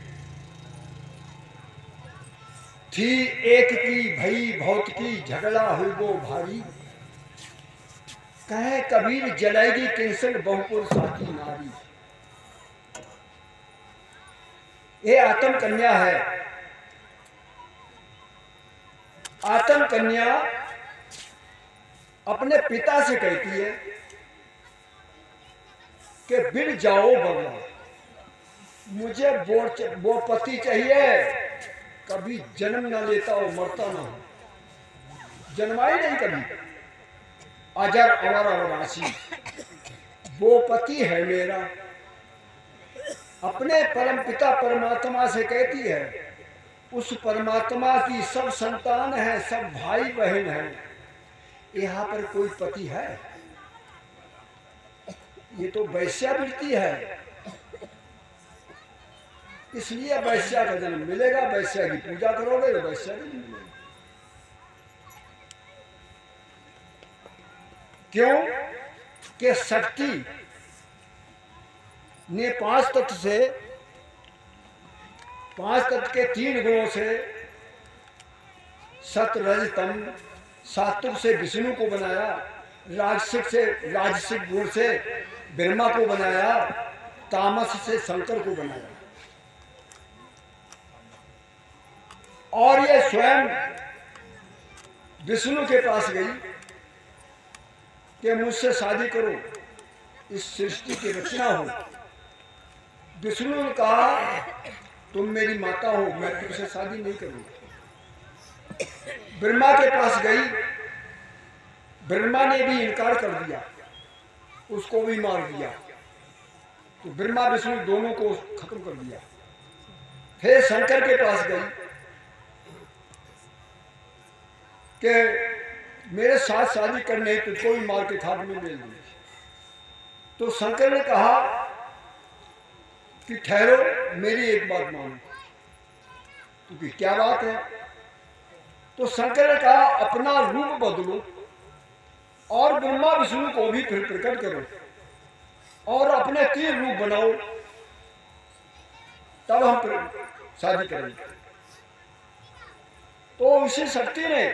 थी एक की भई बहुत की झगड़ा हुई वो भारी, कहे कबीर जलाएगी किंसन बहुपुर साथी नारी। ये आत्म कन्या है। आत्म कन्या अपने पिता से कहती है कि बिन जाओ बगला, मुझे वो पति चाहिए कभी जन्म ना लेता हो, मरता ना हो, जन्मा ही नहीं कभी, अजर अमर अविनाशी, वो पति है मेरा। अपने परम पिता परमात्मा से कहती है, उस परमात्मा की सब संतान है, सब भाई बहन है, यहाँ पर कोई पति है? ये तो वैश्यावृत्ति है। इसलिए वैश्या का जन्म मिलेगा, वैश्या की पूजा करोगे तो वैश्या का जन्म मिलेगा। क्यों कि शक्ति ने पांच तत्व के 3 गुणों से, सत रज तम, सात्विक से विष्णु को बनाया, राजसिक गुण से ब्रह्मा को बनाया, तामस से शंकर को बनाया। और ये स्वयं विष्णु के पास गई कि मुझसे शादी करो, इस सृष्टि की रचना हो। विष्णु ने कहा तुम मेरी माता हो, मैं तुमसे शादी नहीं करूंगा। ब्रह्मा के पास गई, ब्रह्मा ने भी इनकार कर दिया, उसको भी मार दिया। तो ब्रह्मा विष्णु दोनों को खत्म कर दिया। फिर शंकर के पास गई कि मेरे साथ शादी करने तुझको भी मार के खाद में मिल दूंगी। तो शंकर ने कहा कि ठहरो, मेरी एक बात मानो। क्योंकि क्या बात है? तो शंकर ने कहा अपना रूप बदलो और ब्रह्मा विष्णु को भी फिर प्रकट करो और अपने 3 रूप बनाओ, तब हम शादी करेंगे। तो उसी शक्ति ने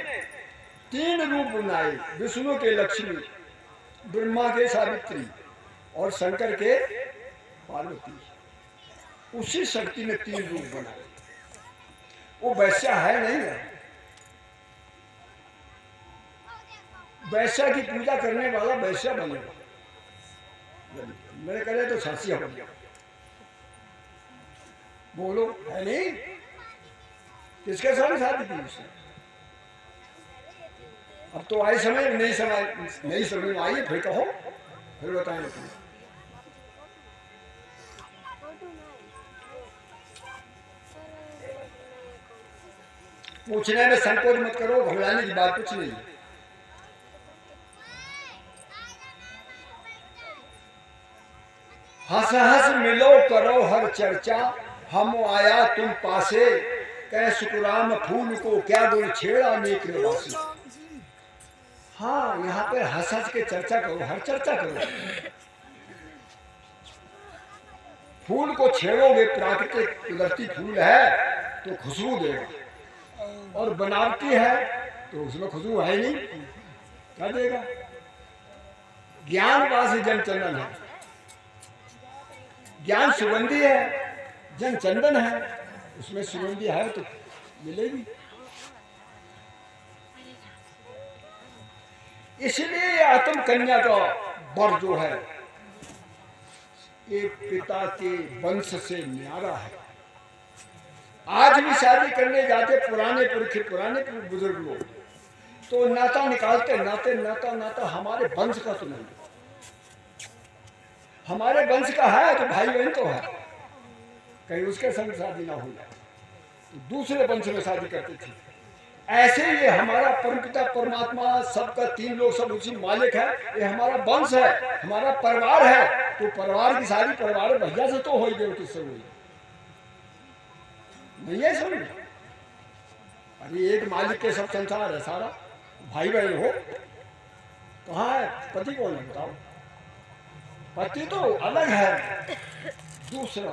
3 रूप बनाए, विष्णु के लक्ष्मी, ब्रह्मा के सावित्री और शंकर के पार्वती। उसी शक्ति ने 3 रूप बनाए। वो वैश्या है नहीं है। वैश्या की पूजा करने वाला वैश्या बनेगा। मेरे करे तो सासिया हो गया। बोलो है नहीं? किसके साथ शादी की उसने? अब तो आई समय नहीं समझ में आई, फिर कहो, फिर बताएं। पूछने में संकोच मत करो, घबराने की बात कुछ नहीं। हंस हंस मिलो करो हर चर्चा, हम आया तुम पासे, कह सुकुराम फूल को क्या गुण छेड़ा नेक निवासी। हाँ, यहाँ पे हंस हंस के चर्चा करो, हर चर्चा करो। फूल को छेड़ोगे, प्राकृतिक कुदरती फूल है तो खुशबू देगा, और बनावटी है तो उसमें खुशबू है नहीं, क्या देगा? ज्ञान वासी जन चंदन है, ज्ञान सुगंधी है, जन चंदन है, उसमें सुगंधी है तो मिलेगी। इसलिए आत्म कन्या का वर जो है एक पिता के वंश से न्यारा है। आज भी शादी करने जाते पुराने बुजुर्ग लोग तो नाता निकालते, नाता हमारे वंश का तो नहीं, हमारे वंश का है तो भाई बहन तो है, कहीं उसके संग शादी ना हो जाए तो दूसरे वंश में शादी करते थे। ऐसे ही हमारा परमपिता परमात्मा सबका 3 लोग सब उसी मालिक है, ये हमारा वंश है, हमारा परिवार है, तो परिवार की शादी परिवार भैया से तो हो ही गई, किससे हुई नहीं है समझ? अरे एक मालिक के सब संसार है, सारा भाई बहन हो, कहाँ है पति कौन है बताओ? पति तो अलग है, दूसरा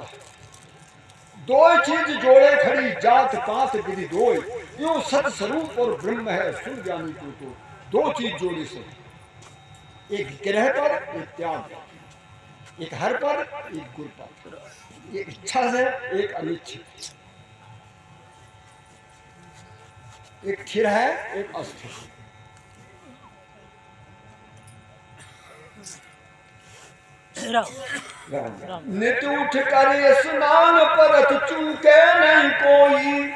दो चीज जोड़े खड़ी, जात पात विधि दोय, यूं सत स्वरूप और ब्रह्म है सुन जानी तो दो चीज जोड़ी से, एक ग्रह पर एक त्याग पर, एक हर पर एक गुर पर, एक इच्छा से एक अनिच्छित, एक स्थिर है एक अस्थिर। नित उठ कर स्नान परत चूके नहीं कोई,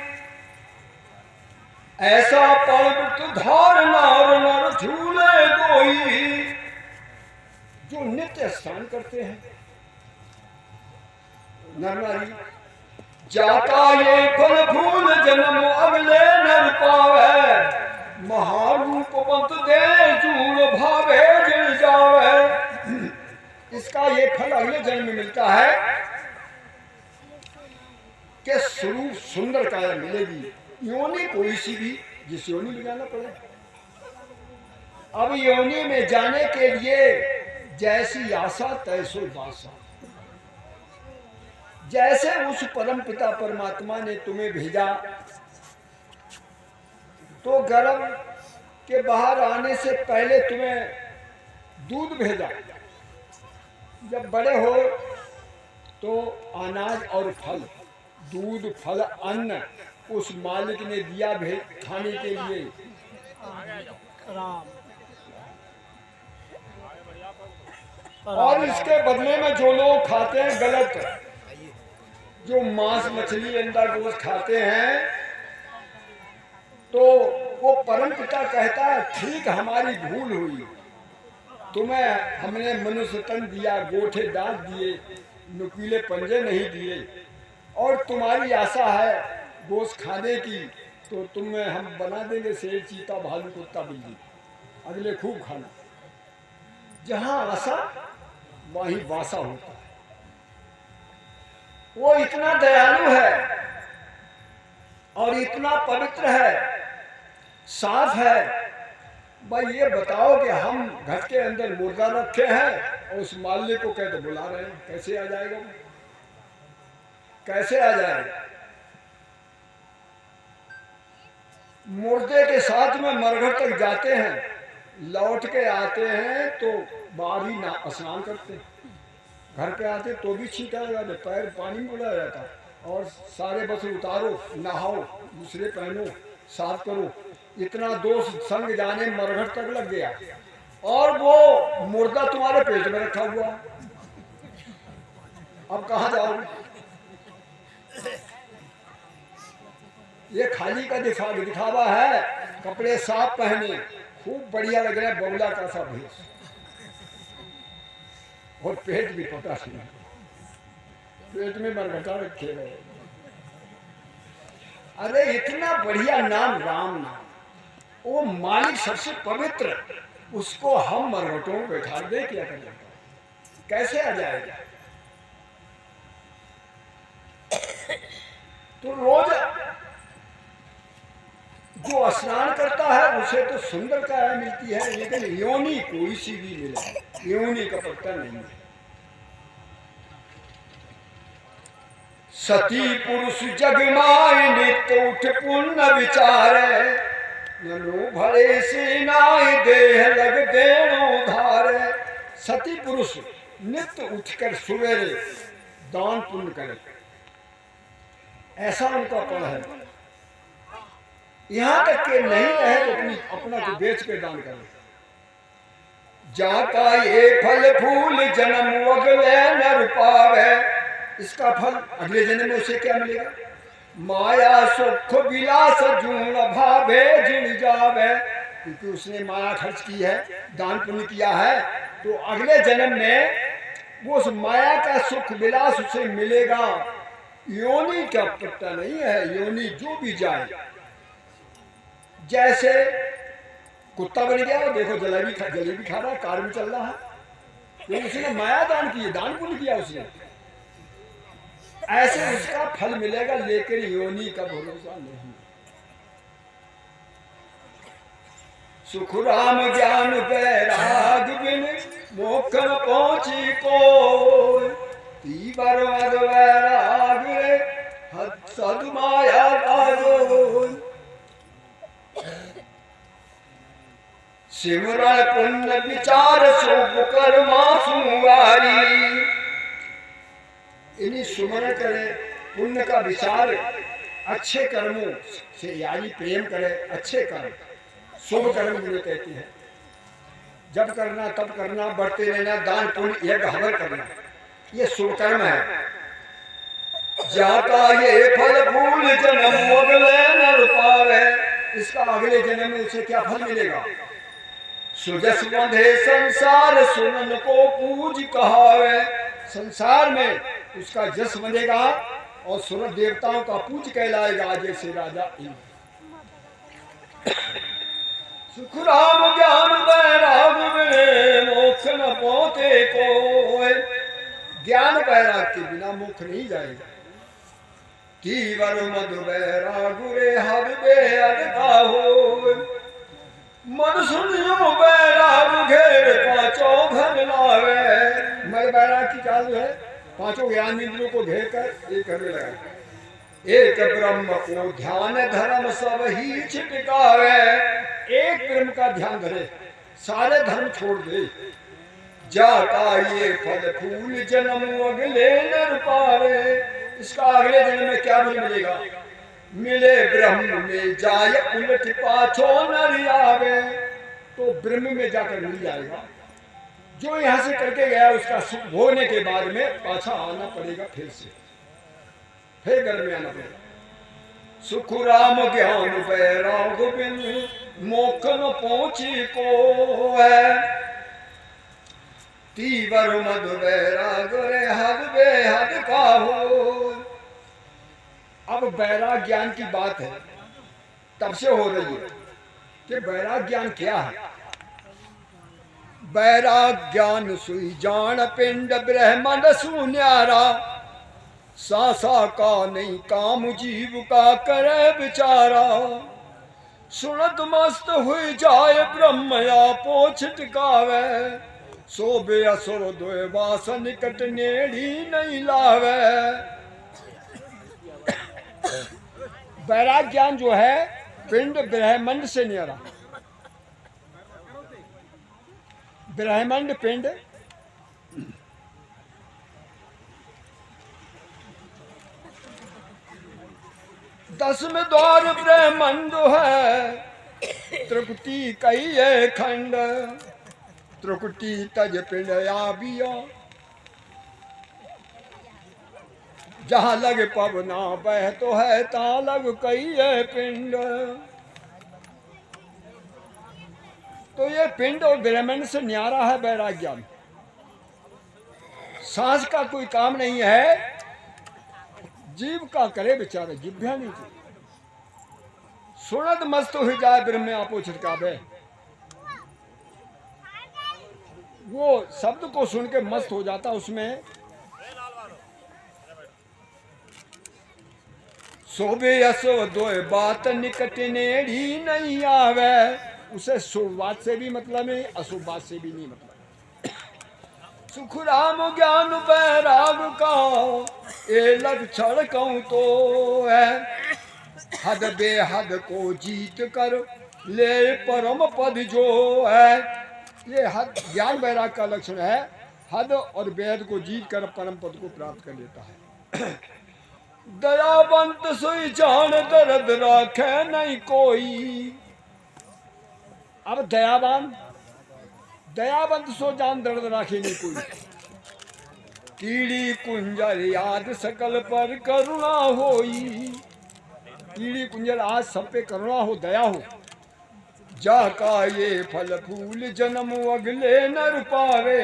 ऐसा पर्वत धार नार नर झूले कोई। जो नित्य स्नान करते हैं नर नारी, जाता ये फल फूल जन्म अगले नर पावे, महारूप बंत दे जूड़ भावे जल जावे। इसका ये फल अगले जन्म में मिलता है कि स्वरूप सुंदर काया मिलेगी, योनि कोई सी भी, जिस योनि में जाना पड़े। अब योनि में जाने के लिए जैसी आशा तैसो बासा, जैसे उस परम पिता परमात्मा ने तुम्हें भेजा तो गर्भ के बाहर आने से पहले तुम्हें दूध भेजा, जब बड़े हो तो अनाज और फल, दूध फल अन्न उस मालिक ने दिया भेज खाने के लिए। और इसके बदले में जो लोग खाते हैं गलत, जो मांस मछली अंडा गोश्त खाते हैं, तो वो परम पिता कहता है ठीक हमारी भूल हुई, तुम्हें हमने मनुष्य तन दिया, गोठे दांत दिए, नुकीले पंजे नहीं दिए, और तुम्हारी आशा है गोश्त खाने की, तो तुम्हें हम बना देंगे शेर चीता भालू कुत्ता बिल्ली, अगले खूब खाना। जहां आशा वहीं वासा होता है। वो इतना दयालु है और इतना पवित्र है, साफ है। भाई ये बताओ कि हम घर के अंदर मुर्गा रखे हैं और उस मालिक को कहते बुला रहे हैं, कैसे आ जाएगा वो? कैसे आ जाएगा? मुर्दे के साथ में मरघट तक जाते हैं, लौट के आते हैं तो बाहर ही ना स्नान करते हैं, घर पे आते तो भी छींटा जाता, पैर पानी में उड़ा जाता, और सारे बस उतारो, नहाओ, दूसरे पहनो, साफ करो, इतना दोष संग जाने मरघट तक लग गया, और वो मुर्दा तुम्हारे पेट में रखा हुआ। अब कहाँ जाओगे? ये खाली का दिखावा है। कपड़े साफ पहने, खूब बढ़िया लग रहा है, बगुला का सा भेष, और पेट भी पता नहीं, पेट में मरघटा रखे गए। अरे इतना बढ़िया नाम राम नाम, वो मालिक सबसे पवित्र, उसको हम मरघटों में बैठा दे, क्या करें? कैसे आ जाएगा? तो रोज जो स्नान करता है उसे तो सुंदर काया मिलती है, लेकिन योनि कोई सी भी मिले, योनि का पत्ता नहीं है। सती पुरुष जगमाय नित्य उठ पुण्य विचारे, ननु भरे से नाय देह लग देणो धारे। सती पुरुष नित्य उठकर सवेरे दान पुण्य करे, ऐसा उनका पद है। यहां तक के नहीं रहे तो अपना को बेच के दान करे। जाता ये फल फूल जन्म अगले नर पावे, इसका फल अगले जन्म में उसे क्या मिलेगा? माया सुख विलास जून भावे जिन जावे, क्योंकि उसने माया खर्च की है, दान पुण्य किया है, तो अगले जन्म में वो उस माया का सुख विलास उसे मिलेगा। योनि का पट्टा नहीं है, योनि जो भी जाए। जैसे कुत्ता बन गया, देखो जलेबी खा रहा है, कार में चल रहा है, तो उसने माया दान की, दान पुण्य किया उसने, ऐसे उसका फल मिलेगा, लेकिन योनि का भरोसा नहीं। सुख राम ज्ञान वैराग बिन मोक्ष न पहुंची को तीवर मद वैराग रे सदमाया काजो सिमरण पुण्य विचार शुभ कर्मा सुवारी। इन्हीं सुमरण करे, पुण्य का विचार, अच्छे कर्मों से यानी प्रेम करे, अच्छे कर्म शुभ कर्म जिन्हें कहते हैं। जब करना तब करना, बढ़ते रहना, दान पुण्य यज्ञ हवन करना, ये शुभ कर्म है। जाता ये फल फूल जन्म अगले नर पावे, इसका अगले जन्म में उसे क्या फल मिलेगा? सुजस बंधे संसार सुनन को पूज कहावे, संसार में उसका जस बंधेगा और सुर देवताओं का पूज कहलाएगा जैसे राजा इंद्र। सुख राम ज्ञान वैराग मिले मोक्ष न पहुंचे कोई, ज्ञान वैराग के बिना मोक्ष नहीं जाएगा। तीवर मधु वैराग रे हर बेहद का हो, मन सुनियो बैराग घेर पांचों घर लावे। मैं बैराग की चालू है, पांचों ज्ञान इंद्रियों को घेर कर एक करने लगा। एक ब्रह्म को ध्यान धर्म सब ही छिटकावे, एक ब्रह्म का ध्यान धरे, सारे धर्म छोड़ दे। जाता ये फल फूल जन्म अगले नर पावे, इसका अगले जन्म में क्या फल मिलेगा? मिले ब्रह्म में जाय उलट पाछो नर आवे, तो ब्रह्म में जाकर मिल जाएगा। जो यहाँ से करके गया उसका सुख होने के बाद में पाछा आना पड़ेगा, फिर घर में आना पड़ेगा। सुख राम ज्ञान वैराग बिन मोक्ष न पहुंची को है, तीवर मद वैराग रे हद बेहद का हो। अब वैराग ज्ञान की बात है, तब से हो रही है कि वैराग ज्ञान क्या है। वैराग ज्ञान सुई जान पिंड ब्रह्मांड सुन्यारा, सासा का नहीं काम जीव का करे बिचारा। सुनत मस्त हुई जाए ब्रह्म या पोछ टिकावे, सोबे असुर दोए वास निकट नेड़ी नहीं लावे। वैराग ज्ञान जो है पिंड ब्रह्मांड से न्यारा, ब्रह्मांड पिंड दसवें द्वार ब्रह्मांड है, त्रिकुटी कई है खंड, त्रिकुटी तज पिंड आबिया। जहाँ लग पवना बह तो है ता लग कई है पिंड। तो ये पिंड और ब्रह्मांड से न्यारा है वैराग ज्ञान। सांस का कोई काम नहीं है, जीव का करे बेचारे, जिभ्या नहीं थी। सुनत मस्त हो जाए ब्रह्म में आपो छिटकावे, वो शब्द को सुन के मस्त हो जाता। उसमें सोबे असो दोए बात निकट नेड़ी नहीं आवे, उसे शुभ बात से भी मतलब नहीं, अशुभ बात से भी नहीं मतलब। सुख राम ज्ञान वैराग का ए लक्षण कहूं तो है, हद बेहद को जीत कर ले परम पद जो है। ये हद ज्ञान वैराग का लक्षण है, हद और बेहद को जीत कर परम पद को प्राप्त कर लेता है। दयावंत सोई जान दर्द राखे नहीं कोई। अब दयावंत सो जान दर्द राखे नहीं कोई। कीड़ी कुंजर याद सकल पर करुणा होई, कीड़ी कुंजर आज सब पे करुणा हो, दया हो। जाका ये फल फूल जन्म अगले नर पावे,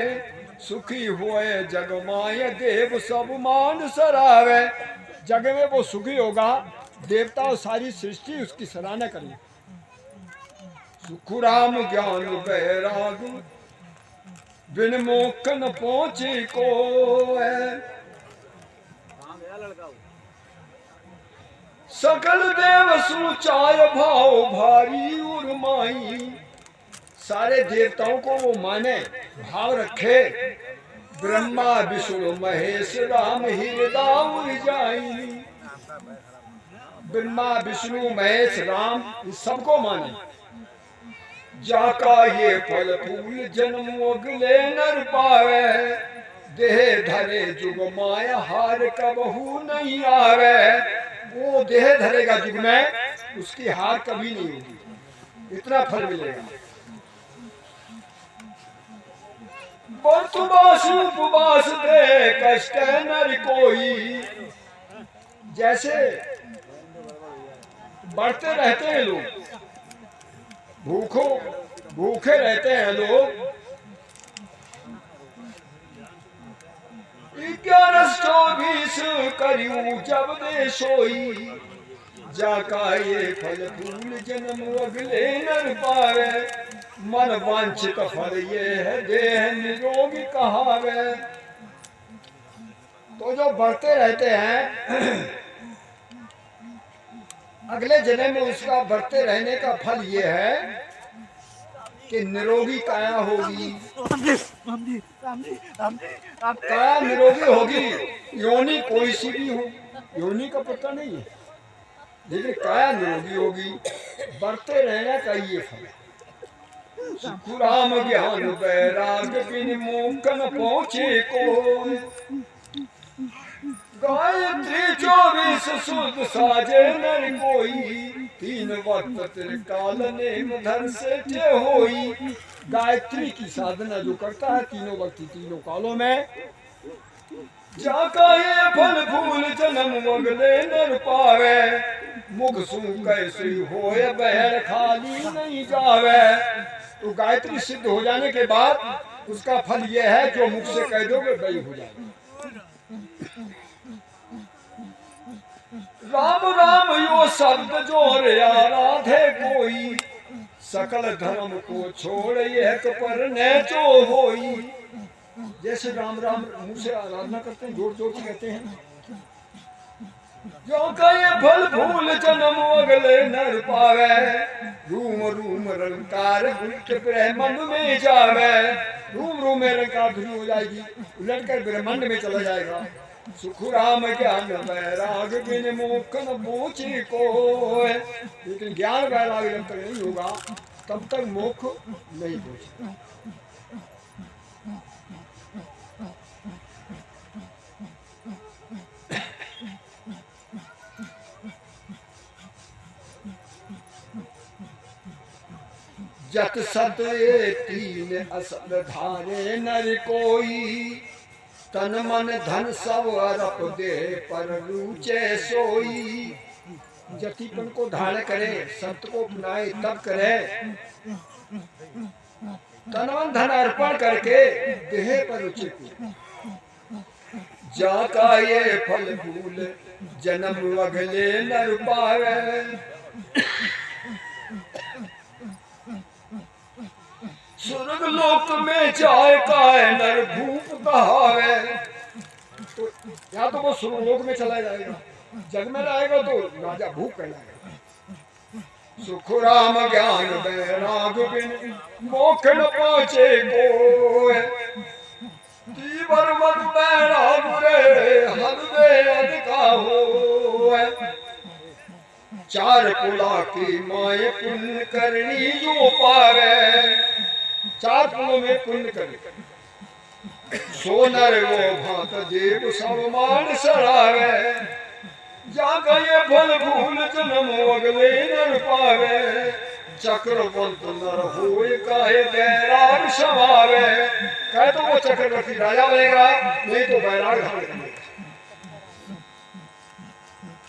सुखी होए जग माय देव सब मान सरावे। जग में वो सुखी होगा, देवता और सारी सृष्टि उसकी सराहना करेगी। सुख राम ज्ञान वैराग बिन मोक्ष न पहुंचे को है। सकल देव सुचाय भाव भारी उर्माई, सारे देवताओं को वो माने, भाव रखे। ब्रह्मा विष्णु महेश राम हृदय जाई। ब्रह्मा विष्णु महेश राम सबको माने। जाका ये फल फूल जन्म अगले नर पावे। देह धरे जुग माया हार कबहू नहीं आवे। वो देह धरेगा जुग में, उसकी हार कभी नहीं होगी, इतना फल मिलेगा। बरतुबास उपवास दे कष्ट नर कोई। जैसे बढ़ते रहते हैं लोग, भूखे रहते हैं लोग। 11-24 करियो जब दे सोई। जाका ये फल फूल जन्म अगले नर पावे। मन वांछित फल ये है देह निरोगी कहावे। तो जो बढ़ते रहते हैं अगले जन्म में उसका बढ़ते रहने का फल ये है कि निरोगी काया होगी। काया निरोगी होगी। योनि कोई सी भी हो, योनि का पता नहीं है, लेकिन काया निरोगी होगी। बढ़ते रहने का ये फल है। सुखराम ज्ञान वैराग बिन मोक्ष न पहुँचे को। गायत्री 24 शुद्ध साजे नर कोई। 3 वक्त त्रिकाल नेम धर से होई। गायत्री की साधना जो करता है तीनों वक्त तीनों कालों में, जाका ये फल फूल जन्म अगले नर पावे। मुख सु कैसे होए बहर खाली नहीं जावे। तो गायत्री सिद्ध हो जाने के बाद उसका फल यह है जो मुख से कह दोगे वही हो जाएगा। राम राम यो शब्द जोर आराधे कोई। सकल धर्म को छोड़ एक पर ने जो होई। जैसे राम राम मुंह से आराधना करते हैं, जोर जोर से कहते हैं। जो कहे फल फूल जन्म अगले नर पावे। रूम रूम रंकार उलट ब्रह्मांड में जावे। रूम रूम में रंकार धुरी हो जाएगी, उलट कर ब्रह्मांड में चला जाएगा। सुखराम ज्ञान वैराग बिन मोक्ष न पूछी को। लेकिन ज्ञान वैराग जब तक नहीं होगा तब तक मोक्ष नहीं पूछेगा। जत सत ये 3 असल धारे नर कोई। तन मन धन सब अरप दे पर रुचे सोई। जतिपन को धारण करे, सत्य को अपनाए तब करे। तन मन धन अर्पण करके देह पर रुचि। जाका ये फल फूल जन्म अगले नर पावे। स्वर्ग लोक में जाए काय नर भूप कहावे। तो या तो वो स्वर्ग लोक में चला जाएगा, जग में रहेगा तो राजा भूप कहलाएगा। सुखराम ज्ञान वैराग बिन मोक्ष न पहुँचे को। तीवर मत बैराग रे हृदय अधिका हो। 4 कुला की माय पुण्य करनी जो पावे। 4 कुलों में पुण्य करे। सोनर वो भात देव सब मान सरावे। जाका ये फल फूल जन्म अगले नर पावे। चक्रवंत नर होए काहे बैराग समावे। कहे तो वो चक्रवर्ती राजा बनेगा, नहीं तो बैराग धारण करेगा।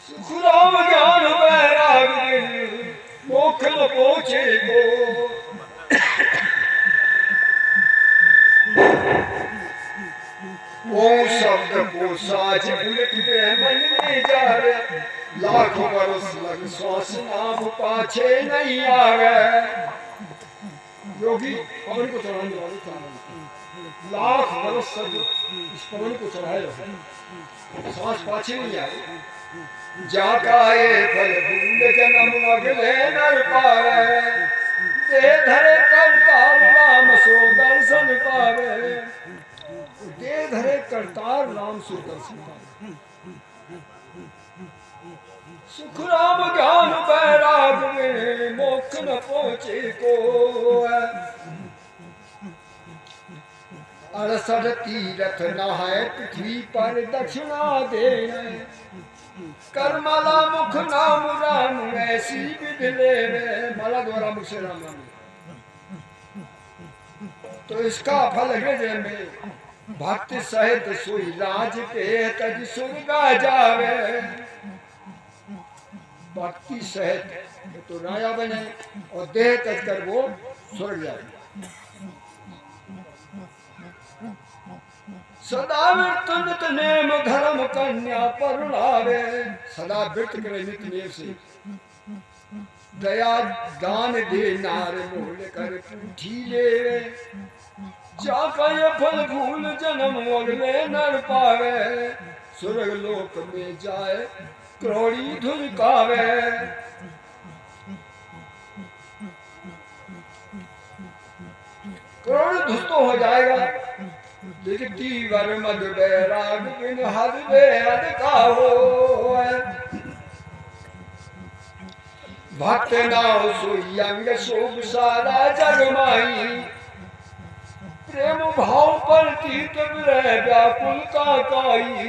सुखराम ज्ञान वैराग बिन मोक्ष न पहुँचे को। ओम शब्द को साज उलट ब्रह्मंड में जावे। लाखों बरस लग श्वास नाम पाछे नहीं आवे। योगी पवन को चढ़ाने वाले चढ़ाने, लाख बरस सब इस पवन को चढ़ाए रहे, श्वास पाछे नहीं आए। जाका ये फल फूल जन्म अगले नर पावे। दे धरे करता सो दर्शन पावे, दे धरे करतार राम सो दर्शन पावे। सुख राम ज्ञान बैराग में मोक्ष न पहुंचे को, अड़सठ तीरथ नहाए पृथ्वी पर दक्षिणा दे, करमाला मुख नाम राम ऐसी विध ले, माला द्वारा मुख से राम नाम। तो इसका फल हृदय में भक्ति सहित सोई राज पे तज सुरगा जावे। भक्ति सहित तो राजा बने और देह तज कर वो स्वर्ग जाए। सदा व्रत नित नेम धर्म कन्या परुणावे, सदा व्रत करे नित नेम से, दया दान दे नार मोल कर पूठी ले, जाका ये फल फूल जन्म अगले नर पावे, स्वर्ग लोक में जाए क्रोड़ी धुलकावे। क्रोड़ी धुल तो हो जाएगा, लेकिन तीवर मद बैराग बिन हद बेहद का हो। भक्त नाव सोई अंग शोभ सारा जग माई, प्रेम भाव पर तीत विरह व्याकुल का काई,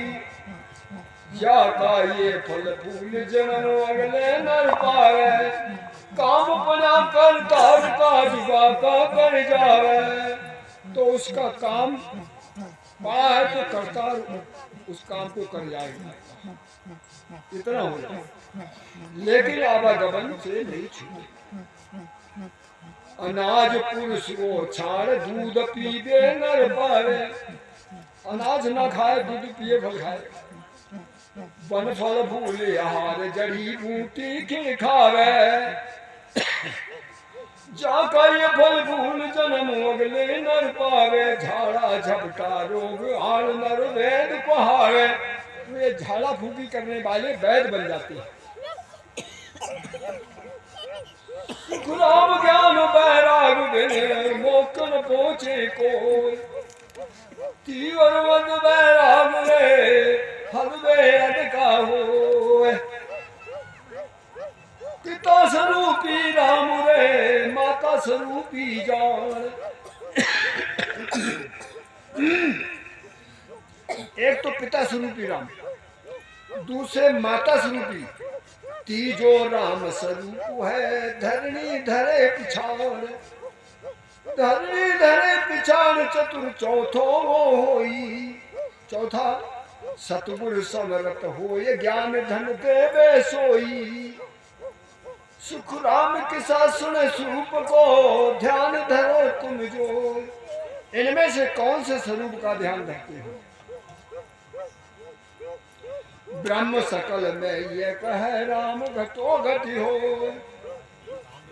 या का ये फल फूल जन्म अगले नर पावे, काम बना कर तार काज बाका कर जावे। तो उसका काम पाए तो करता उस काम को कर जाएगा, इतना हो जाए, लेकिन आवागमन से नहीं छूटे। अनाज पुरुष को छाड़ दूध पीवे नर पावे, अनाज ना खाए दूध पिए फल खाए, वन फल फूल आहार जड़ी बूटी खिल खावे, जाका ये फल फूल जन्म अगले नर पावे, झाड़ा झपटा रोग आड़ नर वेद पहावे। तो ये झाड़ा फूकी करने वाले वैद बन जाते हैं। गुलाम ज्ञान बैराग बिन मोक्ष न पहुंचे को, तीवर मद बैराग रे हद बेहद का हो। पिता स्वरूपी राम रे माता स्वरूपी जान, एक तो पिता स्वरूपी राम, दूसरे माता स्वरूपी, तीजो राम स्वरूप है धरणी धरे पिछाड़, धरणी धरे पिछाड़ चतुर चौथो वो होई। चौथा सतगुर समरत होय ज्ञान धन देवे सोई, सुख राम किसा सुने स्वरूप को ध्यान धरो तुम जो। इनमें से कौन से स्वरूप का ध्यान रखते हो? ब्रह्म सकल में ये कह राम घटो घटी हो,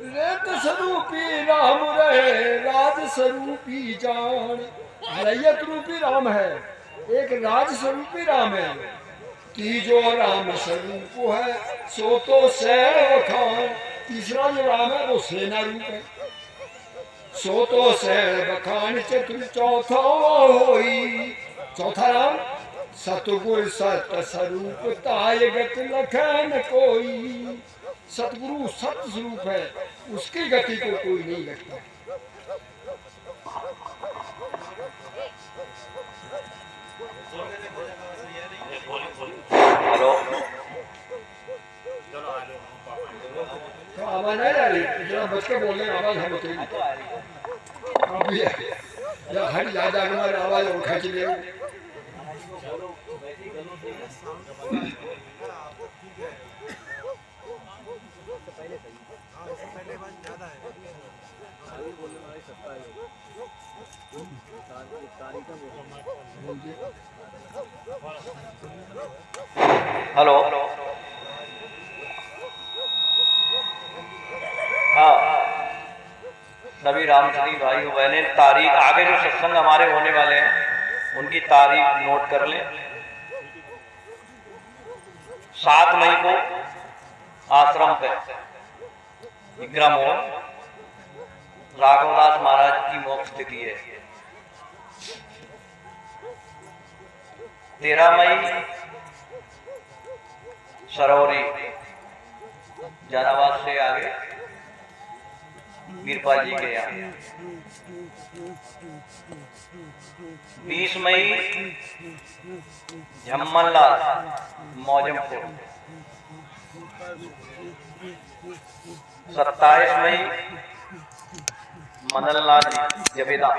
रेत स्वरूपी राम रहे राज स्वरूपी जान। रैयत रूपी राम है, एक राज स्वरूपी राम है, तीजो राम स्वरूप है सो तो सैन बखान। तीसरा जो राम है वो सेना रूप है, सो तो सैन बखान चतुर चौथा होई। चौथा राम सतगुर सत स्वरूप ताय गति लखन कोई। सतगुरु सत्य स्वरूप है, उसकी गति को कोई नहीं लगता। हेलो, तो आवाज नहीं आ रही, जरा बच के बोलने आवाज हम होती अभी हट ज्यादा हमारी आवाज उठा चले। हेलो, हाँ सभी रामचंद्री भाई बहने, तारीख आगे जो सत्संग हमारे होने वाले हैं उनकी तारीख नोट कर लें। 7 मई को आश्रम पे विक्रम हो, राघवदास महाराज की मोक्ष तिथि है। 13 मई सरौरी जहानाबाद से आगे वीरपाल जी के यहाँ। 20 मई झम्मनलाल मौजमपुर। 27 मई मदनलाल जी जबेदा।